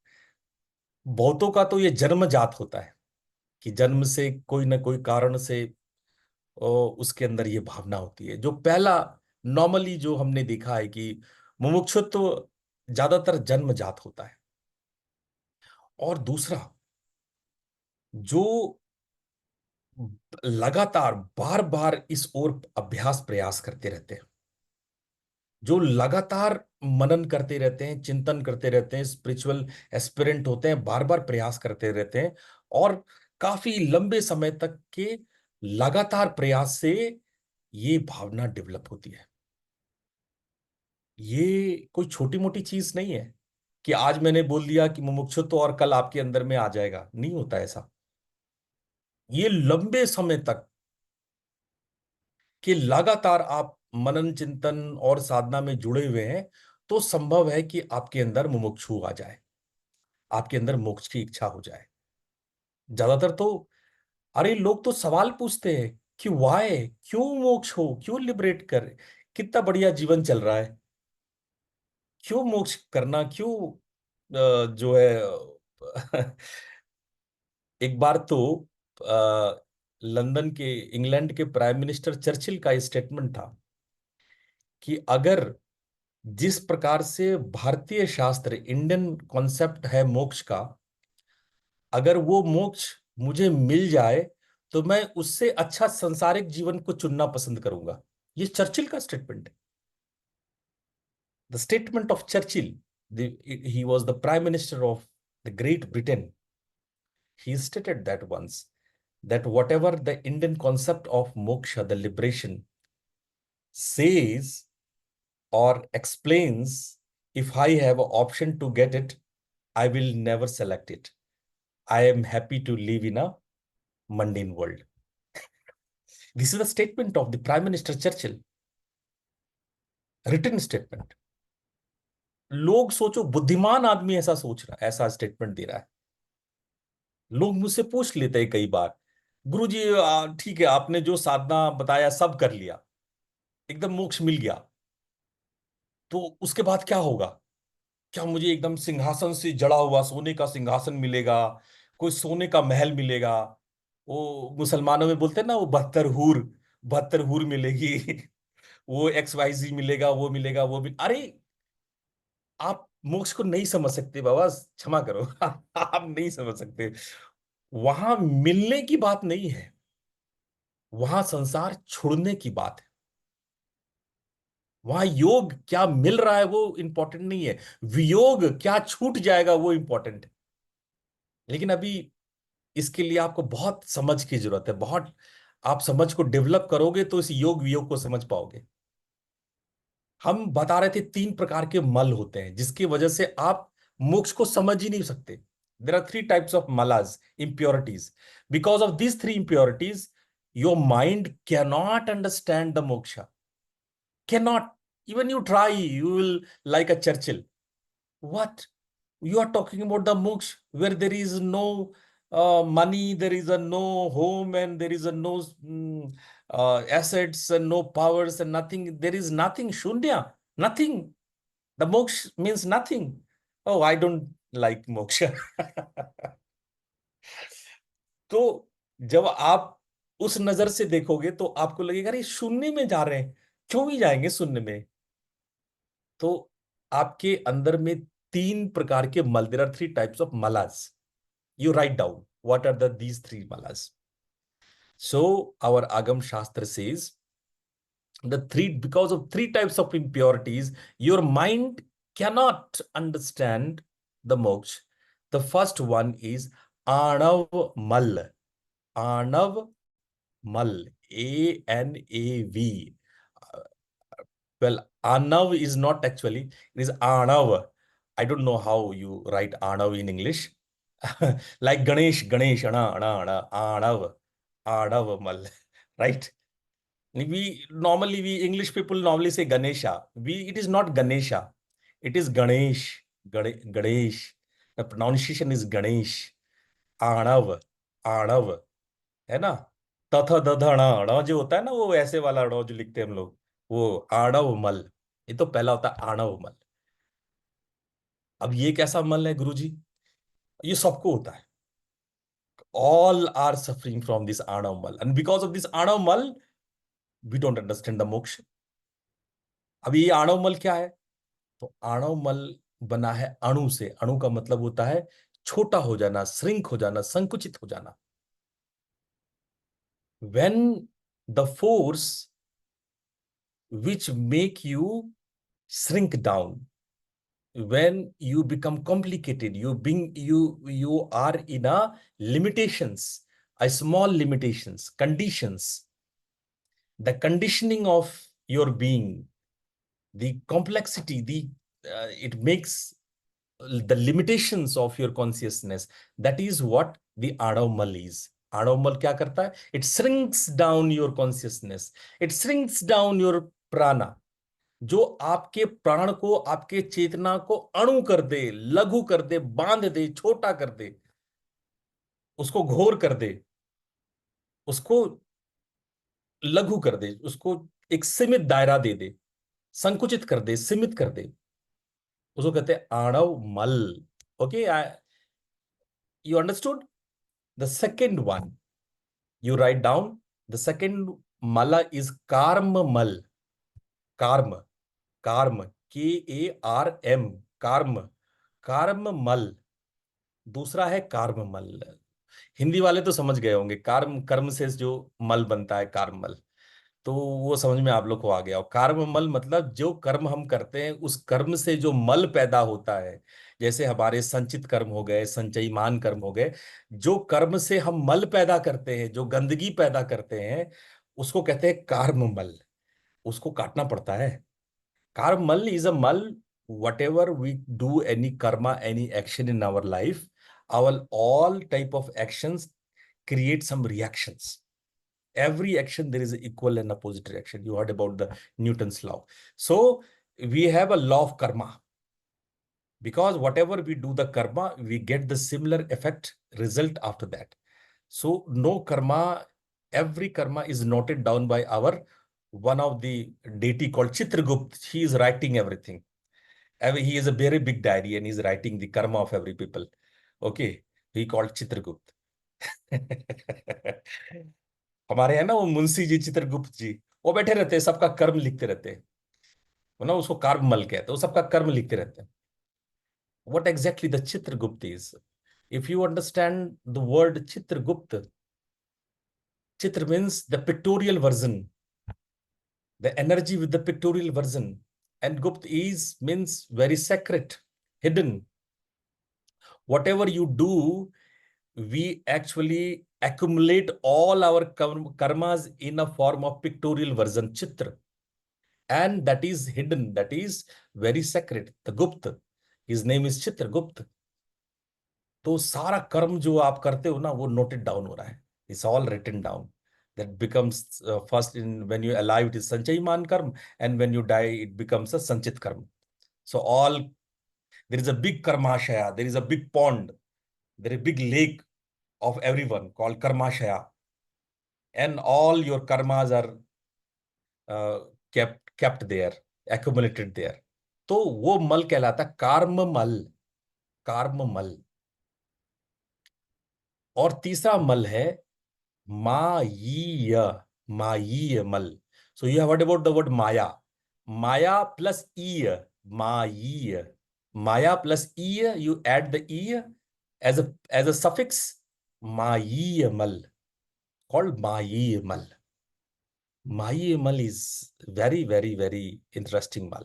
बहुतों का तो ये जन्मजात होता है कि जन्म से कोई ना कोई कारण से उसके अंदर ये भावना होती है। जो पहला नॉर्मली जो हमने देखा है कि मुमुक्षुत्व ज्यादातर जन्मजात होता है। और दूसरा, जो लगातार बार बार इस ओर अभ्यास प्रयास करते रहते हैं, जो लगातार मनन करते रहते हैं, चिंतन करते रहते हैं, स्पिरिचुअल एस्पिरेंट होते हैं, बार बार प्रयास करते रहते हैं, और काफी लंबे समय तक के लगातार प्रयास से ये भावना डेवलप होती है। ये कोई छोटी मोटी चीज नहीं है कि आज मैंने बोल दिया कि मुमुक्षुत्व और कल आपके अंदर में आ जाएगा, नहीं होता ऐसा। ये लंबे समय तक कि लगातार आप मनन चिंतन और साधना में जुड़े हुए हैं, तो संभव है कि आपके अंदर मुमुक्षु आ जाए, आपके अंदर मोक्ष की इच्छा हो जाए। ज्यादातर तो, अरे लोग तो सवाल पूछते हैं कि वाई, क्यों मोक्ष हो, क्यों लिबरेट कर, कितना बढ़िया जीवन चल रहा है, क्यों मोक्ष करना, क्यों जो है एक बार तो लंदन के, इंग्लैंड के प्राइम मिनिस्टर चर्चिल का स्टेटमेंट था कि अगर जिस प्रकार से भारतीय शास्त्र, इंडियन कॉन्सेप्ट है मोक्ष का, अगर वो मोक्ष मुझे मिल जाए तो मैं उससे अच्छा सांसारिक जीवन को चुनना पसंद करूंगा। ये चर्चिल का स्टेटमेंट है। The statement of Churchill, he was the prime minister of the great Britain. He stated that once, that whatever the Indian concept of moksha, the liberation, says or explains, if I have an option to get it, I will never select it. I am happy to live in a mundane world. This is the statement of the Prime Minister Churchill, written statement. लोग सोचो, बुद्धिमान आदमी ऐसा सोच रहा है, ऐसा statement दे रहा है। लोग मुझसे पूछ लेते हैं कई बार, गुरुजी ठीक है, आपने जो साधना बताया सब कर लिया, एकदम मोक्ष मिल गया, तो उसके बाद क्या होगा? क्या मुझे एकदम सिंहासन से जड़ा हुआ सोने का सिंहासन मिलेगा, कोई सोने का महल मिलेगा? वो मुसलमानों में बोलते हैं ना, वो 72 हूर, 72 हूर मिलेगी वो XYZ मिलेगा, वो मिलेगा, वो भी, अरे आप मोक्ष को नहीं समझ सकते बाबा, क्षमा करो आप नहीं समझ सकते। वहां मिलने की बात नहीं है, वहां संसार छोड़ने की बात है। वहां योग क्या मिल रहा है वो इंपॉर्टेंट नहीं है, वियोग क्या छूट जाएगा वो इंपॉर्टेंट है। लेकिन अभी इसके लिए आपको बहुत समझ की जरूरत है, बहुत। आप समझ को डेवलप करोगे तो इस योग वियोग को समझ पाओगे। हम बता रहे थे 3 प्रकार के मल होते हैं जिसकी वजह से आप मोक्ष को समझ ही नहीं सकते। देर आर 3 टाइप्स ऑफ मलाज, impurities. Because of these 3 impurities, your mind cannot understand the moksha, cannot. Even you try, you will like a Churchill. What? You are talking about the moksha where there is no money, there is a no home, and there is a no assets and no powers and nothing. There is nothing, shunya, nothing. The moksha means nothing. Oh, I don't like moksha. तो जब आप उस नजर से देखोगे तो आपको लगेगा अरे शून्य में जा रहे हैं, क्यों भी जाएंगे शून्य में? तो आपके अंदर में 3 प्रकार के मल, देयर आर 3 टाइप्स ऑफ मलास। You write down what are the these 3 मलास। So our Agama Shastra says the three, because of 3 types of impurities, your mind cannot understand the moksha. The first one is anav mal. Anav mal, ANAV. Well, Anav is not actually, it is Anav. I don't know how you write Anav in English. Like Ganesh, Ganesh, Anav, Anav Mal, right? We normally, we English people normally say Ganesha. It is not Ganesha. It is Ganesh, Ganesh. The pronunciation is Ganesh. Anav, Anav, है ना? तथ दधण अण जो होता है ना, वो ऐसे वाला अण जो लिखते हैं हम लोग, वो आणव मल। ये तो पहला होता है आणव मल। अब ये कैसा मल है गुरुजी? ये सबको होता है। All are suffering from this anava mala, and because of this anava mala we don't understand the मोक्ष। अब ये आणव मल क्या है? तो आणव मल बना है अणु से। अणु का मतलब होता है छोटा हो जाना, श्रिंक हो जाना, संकुचित हो जाना। when the force which make you shrink down, when you become complicated, you are in a limitations, a small limitations, conditions, the conditioning of your being, the complexity, the it makes the limitations of your consciousness. That is what the Adavmal is. Adavmal क्या करता है? It shrinks down your consciousness. It shrinks down your prana. जो आपके प्राण को, आपके चेतना को अणु कर दे, लघु कर दे, बांध दे, छोटा कर दे, उसको घोर कर दे, उसको लघु कर दे, उसको एक सीमित दायरा दे दे, संकुचित कर दे, सीमित कर दे, उसको कहते हैं आणव मल। Okay, you understood? The second one you write down, the second mala is karma mal. Karma, karma, Karm, karma, karma mal। दूसरा है कार्म मल। हिंदी वाले तो समझ गए होंगे, कार्म कर्म से जो मल बनता है, कार्म मल, तो वो समझ में आप लोग को आ गया। और कर्म मल मतलब जो कर्म हम करते हैं उस कर्म से जो मल पैदा होता है, जैसे हमारे संचित कर्म हो गए, संचयमान कर्म हो गए, जो कर्म से हम मल पैदा करते हैं, जो गंदगी पैदा करते हैं, उसको कहते हैं कर्म मल। उसको काटना पड़ता है। कर्म मल is a mal. Whatever we do, any karma, any action in our life, our all type of actions create some reactions. Every action there is an equal and opposite reaction. You heard about the Newton's law. So we have a law of karma, because whatever we do the karma, we get the similar effect result after that. So no karma, every karma is noted down by our one of the deity called Chitragupt. He is writing everything. He is a very big diary and he's writing the karma of every people. Okay, he called Chitragupt. हमारे हैं ना वो मुंशी जी, चित्रगुप्त जी, वो बैठे रहते हैं, सबका कर्म लिखते रहते हैं। वो ना उसको कर्म मल कहते हैं, वो सबका कर्म लिखते रहते हैं। What exactly the Chitragupta is? If you understand the word Chitragupta, Chitra means the pictorial version, the energy with the pictorial version, and Gupta is means very sacred, hidden. Whatever you do, we actually accumulate all our karmas in a form of pictorial version, Chitra. And that is hidden, that is very sacred, the Gupta. His name is Chitragupta. तो सारा कर्म जो आप करते हो ना, वो noted down हो रहा है। It's all written down. That becomes first in when you alive it is sanchayaman karma, and when you die it becomes a sanchit karma. So all there is a big karmashaya, there is a big pond, there is big lake of everyone called karmashaya, and all your karmas are kept there, accumulated there. तो वो मल कहलाता है कार्म मल, कार्म मल। और तीसरा मल है मायीय, मायीय मल। So you have heard about the word Maya, Maya plus ईय, मायीय, माया प्लस ईय, यू ऐड द ईय as a suffix, मायीय मल, called मायीय मल। मायीय मल is very very very interesting mal.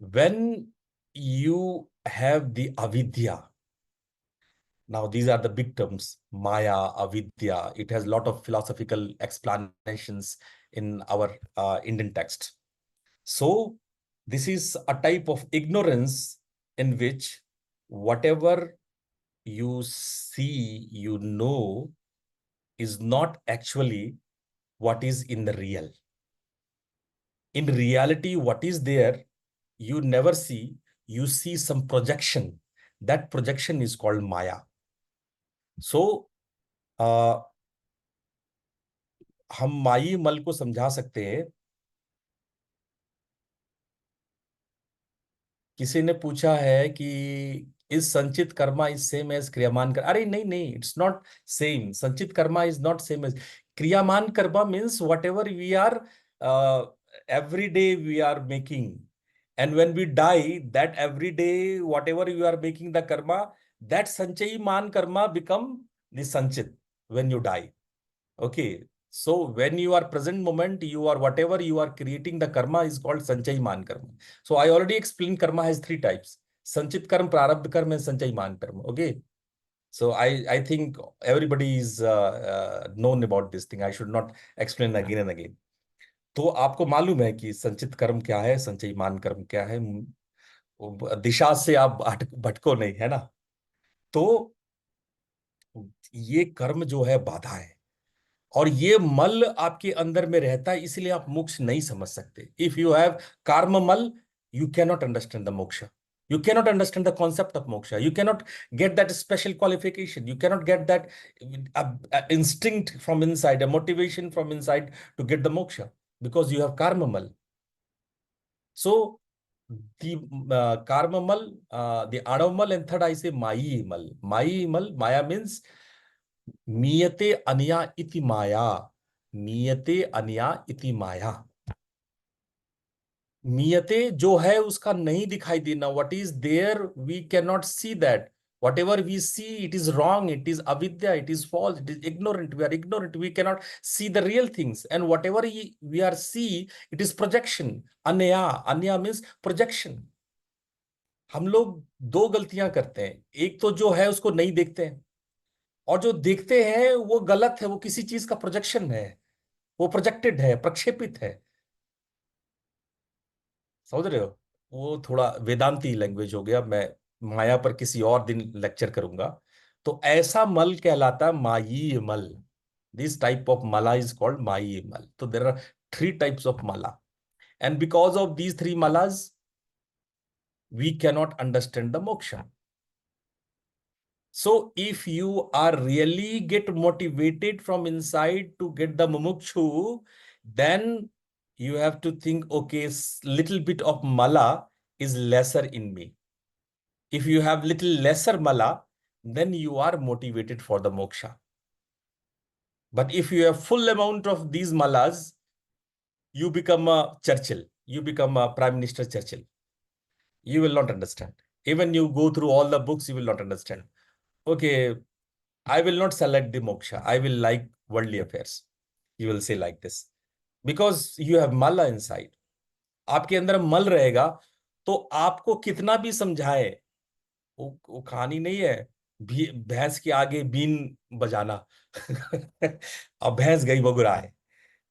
When you have the avidya, now these are the big terms, Maya, Avidya. It has a lot of philosophical explanations in our Indian text. So this is a type of ignorance in which whatever you see, you know, is not actually what is in the real. In reality, what is there, you never see, you see some projection. That projection is called Maya. So हम माई मल को समझा सकते हैं। किसी ने पूछा है कि इस sanchit karma is same as kriyaman karma? अरे नहीं नहीं, it's not same. Sanchit karma is not same as kriyaman karma. Means whatever we are every day we are making, and when we die, that every day whatever you are making the karma, that sanchayi man karma become the sanchit when you die. Okay, so when you are present moment, you are whatever you are creating, the karma is called sanchayi man karma. So I already explained karma has three types: sanchit karma, prarabdha karma, and sanchayi man karma. Okay, so I think everybody is known about this thing. I should not explain again and again. तो आपको मालूम है कि संचित कर्म क्या है, संचयमान कर्म क्या है। दिशा से आप भटको नहीं, है ना। तो ये कर्म जो है बाधा है, और ये मल आपके अंदर में रहता है, इसलिए आप मोक्ष नहीं समझ सकते। इफ यू हैव कार्म मल, यू कैनॉट अंडरस्टैंड द मोक्ष, you cannot understand the concept of moksha, you cannot get that special qualification, you cannot get that instinct from inside, a motivation from inside to get the moksha, because you have karma mal. So the karma mal, the anav mal, and third I say mayi mal. Mayi mal, maya means मीयते अनया इति माया, मीयते अनया इति माया। मीयते जो है उसका नहीं दिखाई देना, what is there we can not see that, whatever we see it is wrong, it is avidya, it is false, it is ignorant, we are ignorant, we cannot see the real things, and whatever we are see it is projection. अनया, अनया means projection. हम लोग दो गलतियां करते हैं, एक तो जो है उसको नहीं देखते हैं, और जो देखते हैं वो गलत है, वो किसी चीज का प्रोजेक्शन है, वो प्रोजेक्टेड है, प्रक्षेपित है। समझ रहे हो। वो थोड़ा वेदांती लैंग्वेज हो गया, मैं माया पर किसी और दिन लेक्चर करूंगा। तो ऐसा मल कहलाता मायी मल। This type of mala is called mayi mala. तो there are three types of mala, and because of these three malas we cannot understand the moksha. So if you are really get motivated from inside to get the mumukshu, then you have to think, okay, little bit of mala is lesser in me. If you have little lesser mala, then you are motivated for the moksha. But if you have full amount of these malas, you become a Churchill, you become a Prime Minister Churchill. You will not understand. Even you go through all the books, you will not understand. Okay, I will not select the moksha. I will like worldly affairs. You will say like this. Because you have mala inside. आपके अंदर मल रहेगा, तो आपको कितना भी समझाए, वो कहानी नहीं है भैंस के आगे बीन बजाना। अब भैंस गई बगुराए।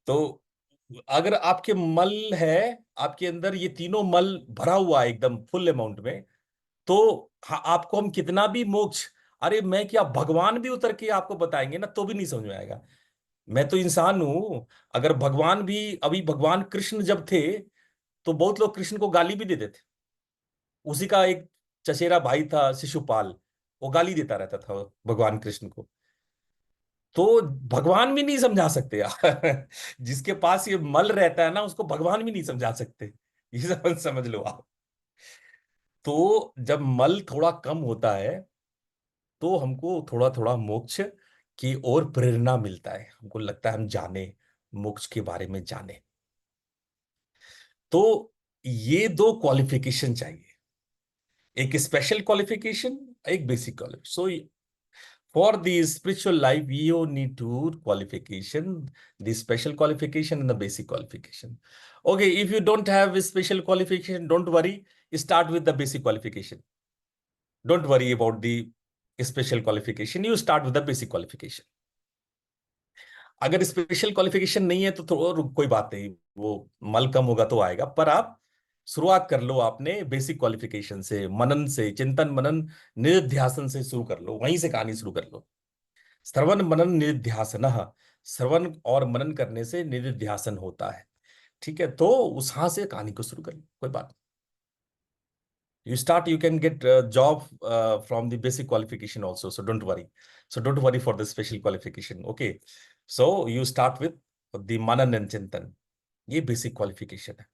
तो अगर आपके मल है, आपके अंदर ये तीनों मल भरा हुआ है एकदम फुल अमाउंट में, तो हाँ, आपको हम कितना भी मोक्ष, अरे मैं क्या, भगवान भी उतर के आपको बताएंगे ना तो भी नहीं समझ में आएगा। मैं तो इंसान हूं। अगर भगवान भी, अभी भगवान कृष्ण जब थे, तो बहुत लोग कृष्ण को गाली भी देते थे। उसी का एक चचेरा भाई था शिशुपाल, वो गाली देता रहता था भगवान कृष्ण को। तो भगवान भी नहीं समझा सकते यार। जिसके पास ये मल रहता है ना, उसको भगवान भी नहीं समझा सकते। ये समझ लो आप। तो जब मल थोड़ा कम होता है, तो हमको थोड़ा थोड़ा मोक्ष की ओर प्रेरणा मिलता है, हमको लगता है हम जाने, मोक्ष के बारे में जाने। तो ये दो क्वालिफिकेशन चाहिए, एक स्पेशल क्वालिफिकेशन, एक basic qualification. So for the spiritual life you need two qualification, the special qualification and the basic qualification. Okay, if you don't have special qualification, don't worry, start with the basic qualification. Don't worry about the special qualification, you start with the basic qualification. अगर special qualification नहीं है तो कोई बात नहीं, वो मल कम होगा तो आएगा, पर आप शुरुआत कर लो आपने बेसिक क्वालिफिकेशन से, मनन से, चिंतन मनन निधिध्यासन से शुरू कर लो, वहीं से कहानी शुरू कर लो। श्रवण मनन निधिध्यासन, श्रवण और मनन करने से निधिध्यासन होता है। ठीक है, तो उस हां से कहानी को शुरू कर लो, कोई बात। You start, you can get a job from the basic qualification also, so don't worry. So don't worry for the special qualification. Okay, so you start with the manan and chintan, ये basic qualification है।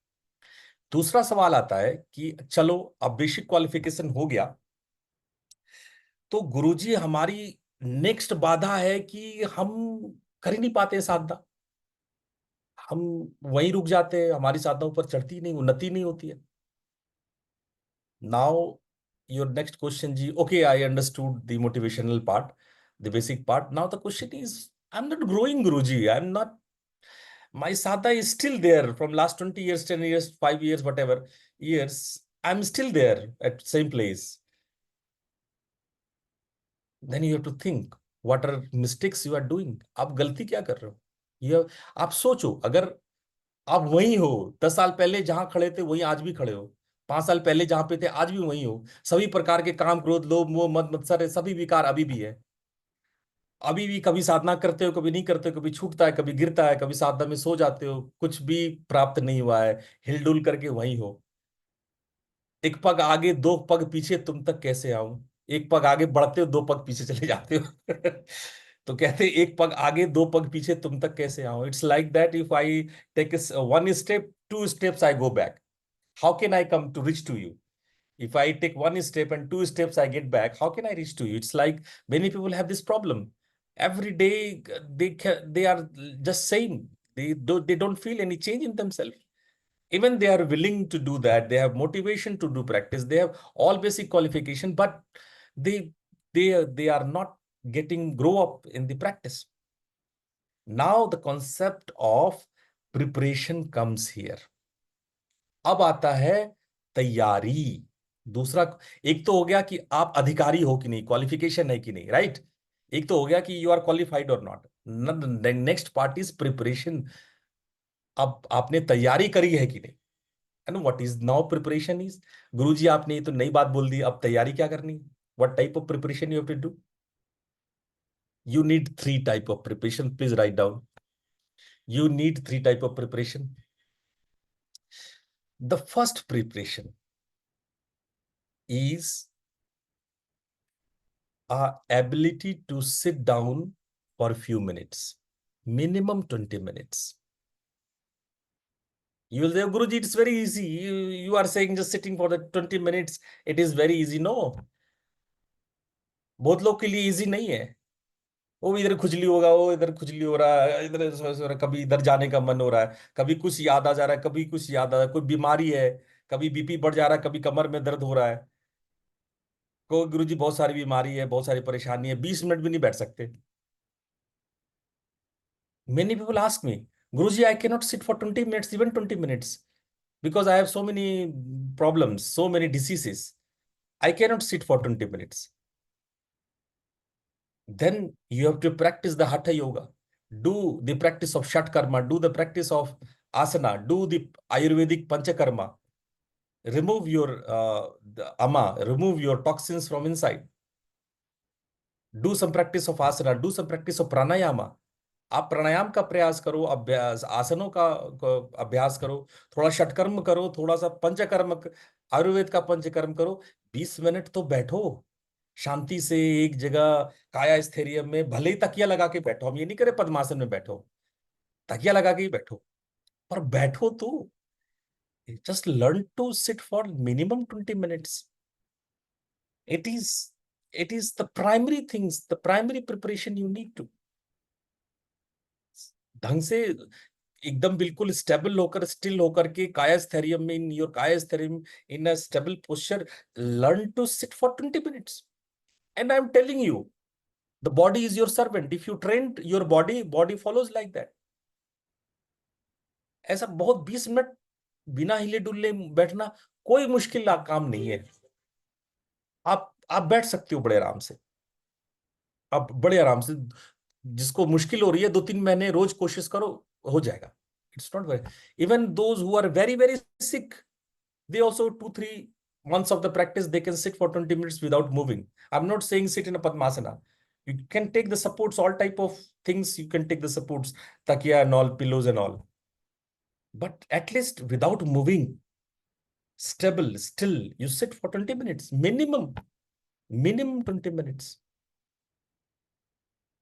दूसरा सवाल आता है कि चलो अब basic qualification हो गया, तो गुरुजी हमारी नेक्स्ट बाधा है कि हम कर ही नहीं पाते साधना, हम वहीं रुक जाते हैं, हमारी साधना ऊपर चढ़ती नहीं, उन्नति नहीं होती है। Now, your next question, Ji. Okay, I understood the motivational part, the basic part. Now the question is, I'm not growing, Guruji. I'm not. My sadhana is still there from last 20 years, 10 years, 5 years, whatever years. I'm still there at same place. Then you have to think, what are mistakes you are doing? आप गलती क्या कर रहे हो? ये आप सोचो, अगर आप वही हो, 10 साल पहले जहां खड़े थे वहीं आज भी खड़े हो, 5 साल पहले जहां पे थे आज भी वही हो, सभी प्रकार के काम, क्रोध, लोभ, मोह, मद मत्सर, सभी विकार अभी भी है, अभी भी कभी साधना करते हो, कभी नहीं करते हो, कभी छूटता है, कभी गिरता है, कभी साधना में सो जाते हो, कुछ भी प्राप्त नहीं हुआ है, हिलडुल करके वही हो। एक पग आगे दो पग पीछे तुम तक कैसे आऊं? एक पग आगे बढ़ते हो, दो पग पीछे चले जाते हो। तो कहते एक पग आगे दो पग पीछे तुम तक कैसे आऊं? It's like that, if I take one step, 2 steps I go back, how can I come to reach to you? If I take 1 step and 2 steps I get back, how can I reach to you? It's like many people have this problem. Every day they are just same. They don't feel any change in themselves. Even they are willing to do that. They have motivation to do practice. They have all basic qualification, but they are not getting grow up in the practice. Now the concept of preparation comes here. अब आता है तैयारी। दूसरा, एक तो हो गया कि आप अधिकारी हो कि नहीं, क्वालिफिकेशन है कि नहीं, राइट? एक तो हो गया कि यू आर क्वालिफाइड और not. Next part is preparation. अब आपने तैयारी करी है कि नहीं? And what is now preparation is, Guruji आपने ये तो नई बात बोल दी, अब तैयारी क्या करनी? What type of preparation you have to do? You need 3 type of preparation. Please write down. You need 3 type of preparation. The first preparation is a ability to sit down for a few minutes, minimum 20 minutes. You will say, Guruji, it's very easy. You are saying just sitting for the 20 minutes, it is very easy. No, बहुत लोग के लिए easy नहीं है। वो भी इधर खुजली होगा, वो इधर खुजली हो रहा है, इधर हो रहा है, कभी इधर जाने का मन हो रहा है, कभी कुछ याद आ जा रहा है, कभी कुछ याद आ रहा है, कोई बीमारी है, कभी बीपी बढ़ जा रहा है, कभी कमर में दर्द हो रहा है, कोई गुरुजी बहुत सारी बीमारी है, बहुत सारी परेशानी है, 20 मिनट भी नहीं बैठ सकते। Many people ask me, Guruji I can not sit for 20 minutes, even 20 minutes, because I have so many problems, so many diseases. I cannot sit for 20 minutes. Then you have to practice the Hatha Yoga. Do the practice of Shat Karma. Do the practice of Asana. Do the Ayurvedic Panchakarma. Remove your ama. Remove your toxins from inside. Do some practice of Asana. Do some practice of Pranayama. आप प्राणायाम का प्रयास करो, अभ्यास, आसनों का अभ्यास करो, थोड़ा षटकर्म करो, थोड़ा सा पंचकर्म, आयुर्वेद का पंचकर्म करो। 20 मिनट तो बैठो शांति से एक जगह, काया स्थैर्य में, भले ही तकिया लगा के बैठो, हम ये नहीं करे पद्मासन में बैठो, तकिया लगा के ही बैठो, पर बैठो तो। Just learn to sit for minimum 20 minutes. It is the primary things, the primary preparation you need to. ढंग से एकदम बिल्कुल स्टेबल होकर, स्टिल होकर के, काया स्थैर्य में, इन your kaya sthairya, in a stable posture, learn to sit for 20 minutes. And I am telling you, the body is your servant. If you train your body, body follows like that. ऐसा बहुत 20 minute बिना हिले डुल्ले बैठना कोई मुश्किल काम नहीं है। आप बैठ सकते हो बड़े आराम से, आप बड़े आराम से। जिसको मुश्किल हो रही है, 2-3 महीने रोज कोशिश करो, हो जाएगा। It's not very, even those who are very very sick, they also 2-3 months of the practice, they can sit for 20 minutes without moving. I'm not saying sit in a Padmasana. You can take the supports, all type of things. You can take the supports, takiya and all, pillows and all. But at least without moving, stable, still, you sit for 20 minutes, minimum 20 minutes.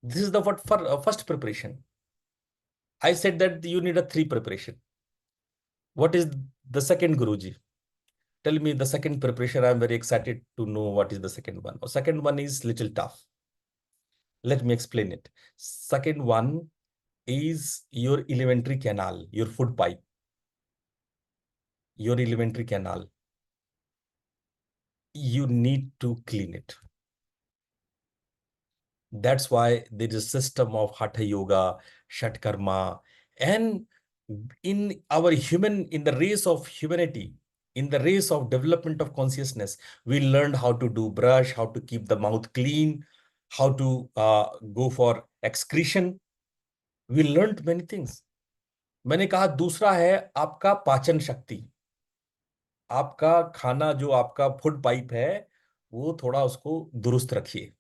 This is the what for first preparation. I said that you need a 3 preparation. What is the second, Guruji? Tell me the second preparation. I'm very excited to know what is the second one. Second one is little tough. Let me explain it. Second one is your elementary canal, your food pipe, your elementary canal. You need to clean it. That's why there is a system of Hatha Yoga, Shat Karma, and in our human, in the race of humanity, in the race of development of consciousness, we learned how to do brush, how to keep the mouth clean, how to go for excretion. We learned many things. मैंने कहा दूसरा है आपका पाचन शक्ति, आपका खाना जो आपका फूड पाइप है वो थोड़ा उसको दुरुस्त रखिए,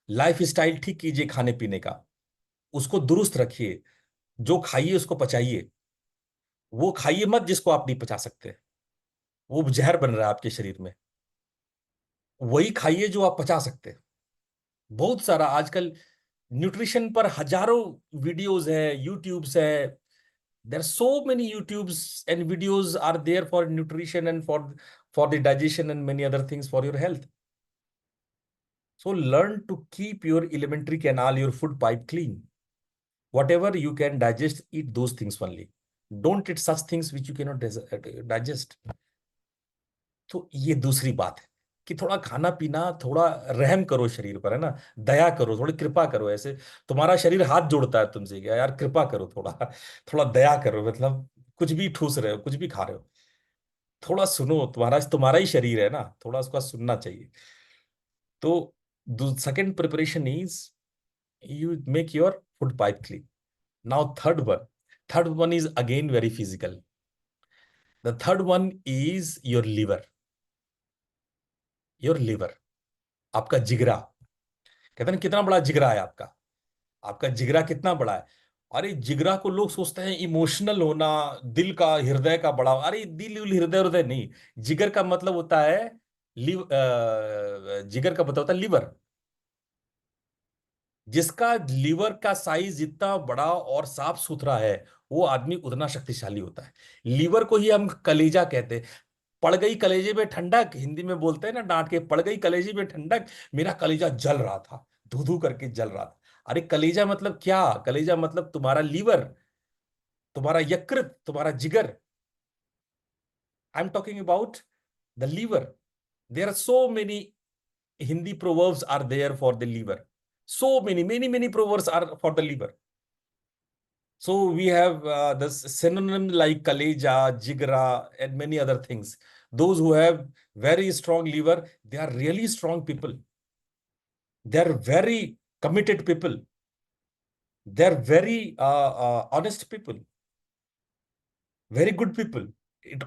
लाइफ स्टाइल ठीक कीजिए खाने पीने का, उसको दुरुस्त रखिए, जो खाइए उसको पचाइए, वो खाइए मत जिसको आप नहीं पचा सकते, वो जहर बन रहा है आपके शरीर में, वही खाइए जो आप पचा सकते हैं। बहुत सारा आजकल न्यूट्रिशन पर हजारों वीडियोस है, यूट्यूब्स है, there are so many YouTubes and videos are there for nutrition and for the digestion and many other things for your health. So learn to keep your elementary canal, your food pipe clean. Whatever you can digest, eat those things only. Don't eat such things which you cannot digest. तो ये दूसरी बात है कि थोड़ा खाना पीना, थोड़ा रहम करो शरीर पर, है ना, दया करो, थोड़ी कृपा करो। ऐसे तुम्हारा शरीर हाथ जोड़ता है तुमसे, क्या यार कृपा करो, थोड़ा थोड़ा दया करो, मतलब कुछ भी ठूस रहे हो, कुछ भी खा रहे हो, थोड़ा सुनो, तुम्हारा तुम्हारा ही शरीर है ना, थोड़ा उसका सुनना चाहिए। तो second preparation is you make your food pipe clean. Now third one is again very physical. The third one is your liver. Your liver, आपका जिगरा। कहते हैं ना कितना बड़ा जिगरा है आपका, आपका जिगरा कितना बड़ा है। अरे जिगरा को लोग सोचते हैं इमोशनल होना, दिल का, हृदय का बड़ा। अरे दिल हृदय हृदय नहीं, जिगर का मतलब होता है जिगर का मतलब होता है लिवर। जिसका लिवर का साइज जितना बड़ा और साफ सुथरा है वो आदमी उतना शक्तिशाली होता है। लिवर को ही हम कलेजा कहते हैं। पड़ गई कलेजे में ठंडक, हिंदी में बोलते हैं ना डांट के, पड़ गई कलेजे में ठंडक, मेरा कलेजा जल रहा था, धू धू करके जल रहा था। अरे कलेजा मतलब क्या? कलेजा मतलब तुम्हारा लीवर, तुम्हारा यकृत, तुम्हारा जिगर। I am talking about the liver. There are so many Hindi proverbs are there for the liver. So many proverbs are for the liver. So we have the synonym like kaleja, jigra, and many other things. Those who have very strong liver, they are really strong people. They are very committed people. They are very honest people, very good people.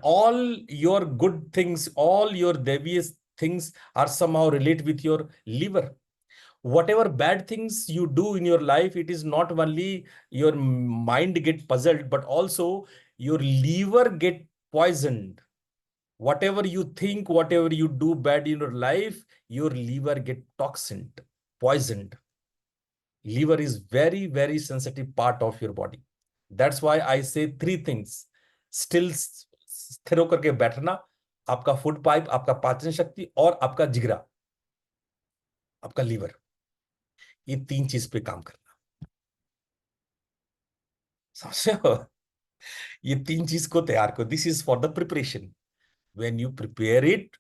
All your good things, all your devious things are somehow related with your liver. Whatever bad things you do in your life, it is not only your mind get puzzled, but also your liver get poisoned. Whatever you think, whatever you do bad in your life, your liver get toxined, poisoned. Liver is very sensitive part of your body. That's why I say three things. Still स्थिर होकर के बैठना, आपका food pipe, आपका पाचन शक्ति, और आपका जिगरा, आपका लीवर, ये तीन चीज पे काम करना। समझ रहे हो? ये तीन चीज को तैयार करो। This is for the preparation. When you prepare it,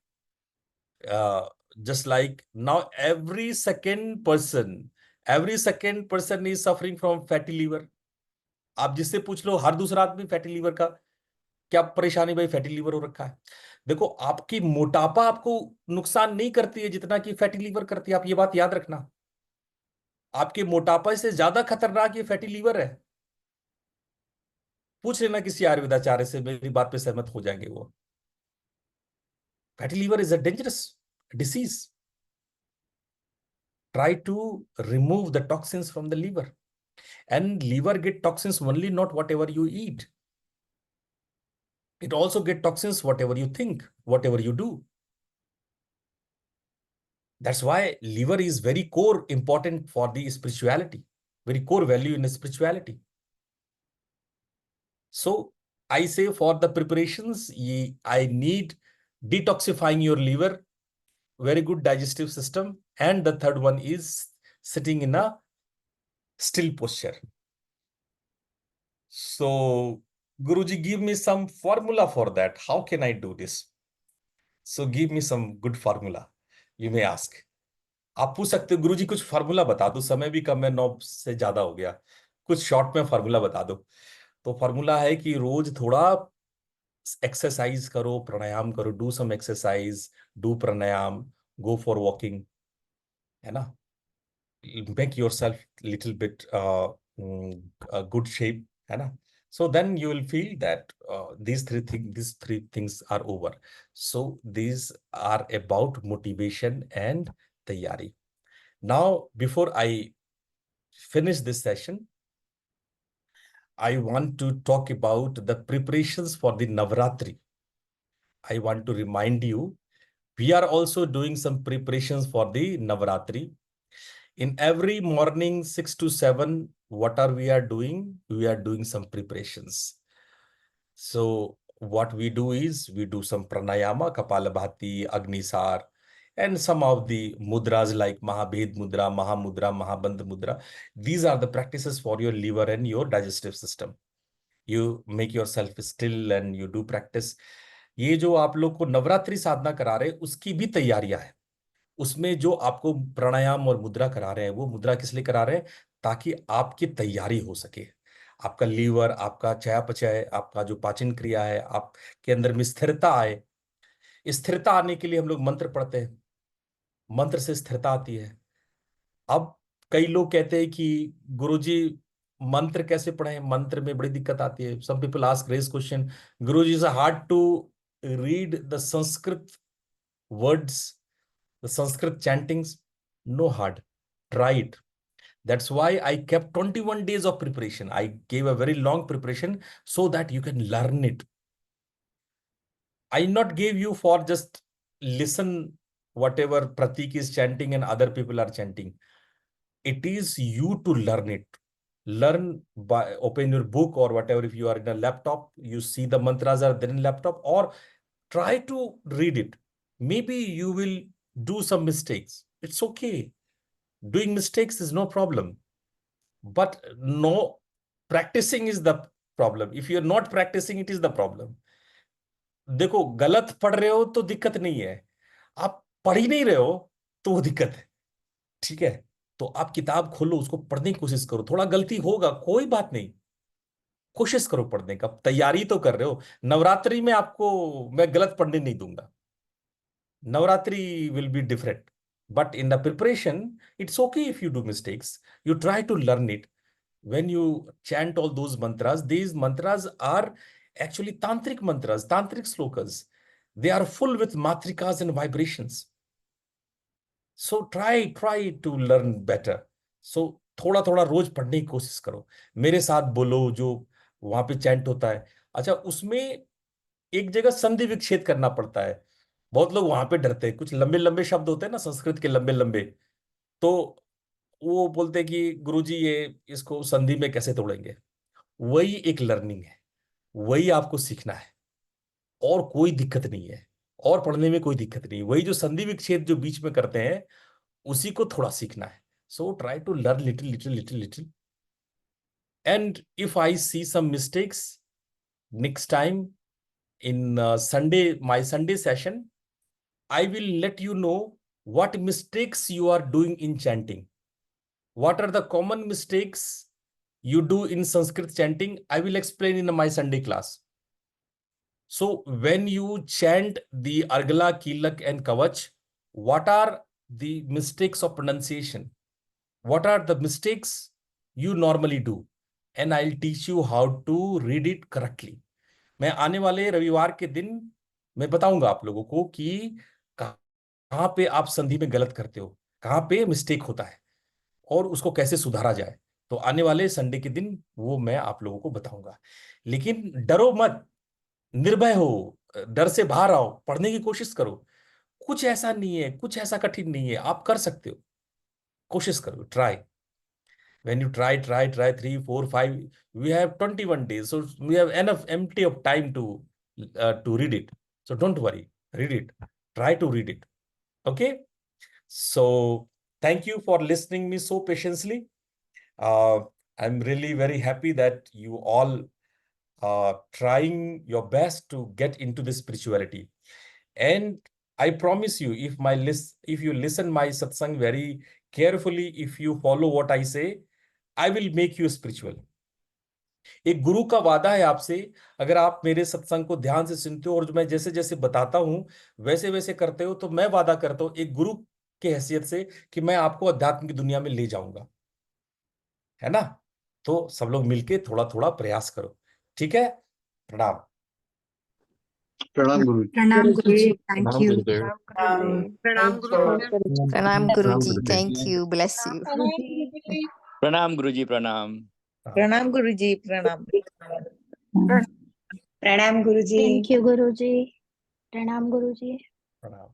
just like now every second person is suffering from fatty liver. आप जिससे पूछ लो, हर दूसरा आदमी फैटी लीवर का, क्या परेशानी भाई, फैटी लीवर हो रखा है। देखो, आपकी मोटापा आपको नुकसान नहीं करती है जितना कि फैटी लीवर करती है, आप ये बात याद रखना। आपके मोटापा से ज्यादा खतरनाक ये फैटी लीवर है। पूछ लेना किसी आयुर्वेदाचार्य से, मेरी बात पे सहमत हो जाएंगे वो। Fatty liver is a dangerous disease. Try to remove the toxins from the liver, and liver get toxins only not whatever you eat. It also get toxins whatever you think, whatever you do. That's why liver is very core important for the spirituality, very core value in the spirituality. So I say for the preparations, I need detoxifying your liver, very good digestive system, and the third one is sitting in a still posture. So, Guruji, give me some formula for that. How can I do this? So, give me some good formula. You may ask. आप पूछ सकते हो गुरुजी कुछ formula बता दो, समय भी कम है, 9 से ज्यादा हो गया, कुछ शॉर्ट में फार्मूला बता दो। तो फार्मूला है कि रोज थोड़ा एक्सरसाइज करो, प्राणायाम करो, do some exercise, do pranayama, go for walking, है ना, make yourself little bit good shape, है ना. So then you will feel that these three things are over. So these are about motivation and tayari. Now, before I finish this session, I want to talk about the preparations for the Navratri. I want to remind you, we are also doing some preparations for the Navratri. In every morning, 6 to 7, what are we are doing? We are doing some preparations. So what we do is we do some pranayama, Kapalabhati, Agnisar, and some of the mudras like Mahabhed Mudra, Mahamudra, Mahabandha Mudra. These are the practices for your liver and your digestive system. You make yourself still and you do practice. ये जो आप लोग को नवरात्रि साधना करा रहे हैं उसकी भी तैयारियां हैं. उसमें जो आपको प्राणायाम और मुद्रा करा रहे हैं वो मुद्रा किस लिए करा रहे हैं? ताकि आपकी तैयारी हो सके, आपका लीवर, आपका चयापचय, आपका जो पाचन क्रिया है, आपके अंदर में स्थिरता आए. स्थिरता आने के लिए हम लोग मंत्र पढ़ते हैं, मंत्र से स्थिरता आती है. अब कई लोग कहते हैं कि गुरुजी मंत्र कैसे पढ़ें, मंत्र में बड़ी दिक्कत आती है. Some people ask raise question, Guruji is hard to read the Sanskrit words, the Sanskrit chantings. No hard. Try it. That's why I kept 21 days of preparation. I gave a very long preparation so that you can learn it. I not gave you for just listen whatever Pratik is chanting and other people are chanting. It is you to learn it. Learn by open your book or whatever. If you are in a laptop, you see the mantras are there in laptop, or try to read it. Maybe you will do some mistakes. It's okay. Doing mistakes is no problem, but no practicing is the problem. If you're not practicing, it is the problem. देखो, गलत पढ़ रहे हो तो दिक्कत नहीं है, आप पढ़ ही नहीं रहे हो तो वो दिक्कत है. ठीक है, तो आप किताब खोलो, उसको पढ़ने की कोशिश करो. थोड़ा गलती होगा, कोई बात नहीं, कोशिश करो पढ़ने का. तैयारी तो कर रहे हो. नवरात्रि में आपको मैं गलत पढ़ने नहीं दूंगा. Navratri will be different. But in the preparation, it's okay if you do mistakes. You try to learn it. When you chant all those mantras, these mantras are actually tantric mantras, tantric slokas. They are full with matrikas and vibrations. So try to learn better. So थोड़ा थोड़ा रोज पढ़ने की कोशिश करो. मेरे साथ बोलो जो वहां पे चैंट होता है. अच्छा, उसमें एक जगह संधि विच्छेद करना पड़ता है. बहुत लोग वहां पे डरते हैं, कुछ लंबे लंबे शब्द होते हैं ना संस्कृत के, लंबे लंबे. तो वो बोलते हैं कि गुरुजी ये इसको संधि में कैसे तोड़ेंगे. वही एक लर्निंग है, वही आपको सीखना है, और कोई दिक्कत नहीं है, और पढ़ने में कोई दिक्कत नहीं. वही जो संधि विच्छेद जो बीच में करते हैं उसी को थोड़ा सीखना है. So try to learn little little little little. And if I see some mistakes next time in my Sunday session, I will let you know what mistakes you are doing in chanting. What are the common mistakes you do in Sanskrit chanting? I will explain in my Sunday class. So when you chant the Argala, Kilak and Kavach, what are the mistakes of pronunciation? What are the mistakes you normally do? And I'll teach you how to read it correctly. मैं आने वाले रविवार के दिन मैं बताऊंगा आप लोगों को कि कहाँ पे आप संधि में गलत करते हो, कहाँ पे मिस्टेक होता है, और उसको कैसे सुधारा जाए. तो आने वाले संडे के दिन वो मैं आप लोगों को बताऊंगा. लेकिन डरो मत, निर्भय हो, डर से बाहर आओ, पढ़ने की कोशिश करो. कुछ ऐसा नहीं है, कुछ ऐसा कठिन नहीं है, आप कर सकते हो. कोशिश करो, try. When you try 3, 4, 5, we have 21 days, so we have enough empty of time to read it. So don't worry, read it, try to read it. Okay, so thank you for listening me so patiently. uh, I'm really very happy that you all are trying your best to get into this spirituality. And I promise you, if you listen my satsang very carefully, if you follow what I say, I will make you spiritual. एक गुरु का वादा है आपसे, अगर आप मेरे सत्संग को ध्यान से सुनते हो और जो मैं जैसे जैसे बताता हूं वैसे वैसे करते हो, तो मैं वादा करता हूं एक गुरु की हैसियत से कि मैं आपको अध्यात्म की दुनिया में ले जाऊंगा, है ना। तो सब लोग मिलके थोड़ा थोड़ा प्रयास करो, ठीक है। प्रणाम। प्रणाम गुरु जी। प्रणाम गुरुजी, थैंक प्रणाम यू। गुरुदेव। प्रणाम गुरुजी। प्रणाम Guruji, Guruji. Thank you, bless you. प्रणाम गुरुजी, प्रणाम। प्रणाम गुरुजी, प्रणाम। प्रणाम प्रणाम गुरुजी। थैंक यू गुरुजी। प्रणाम गुरुजी। प्रणाम।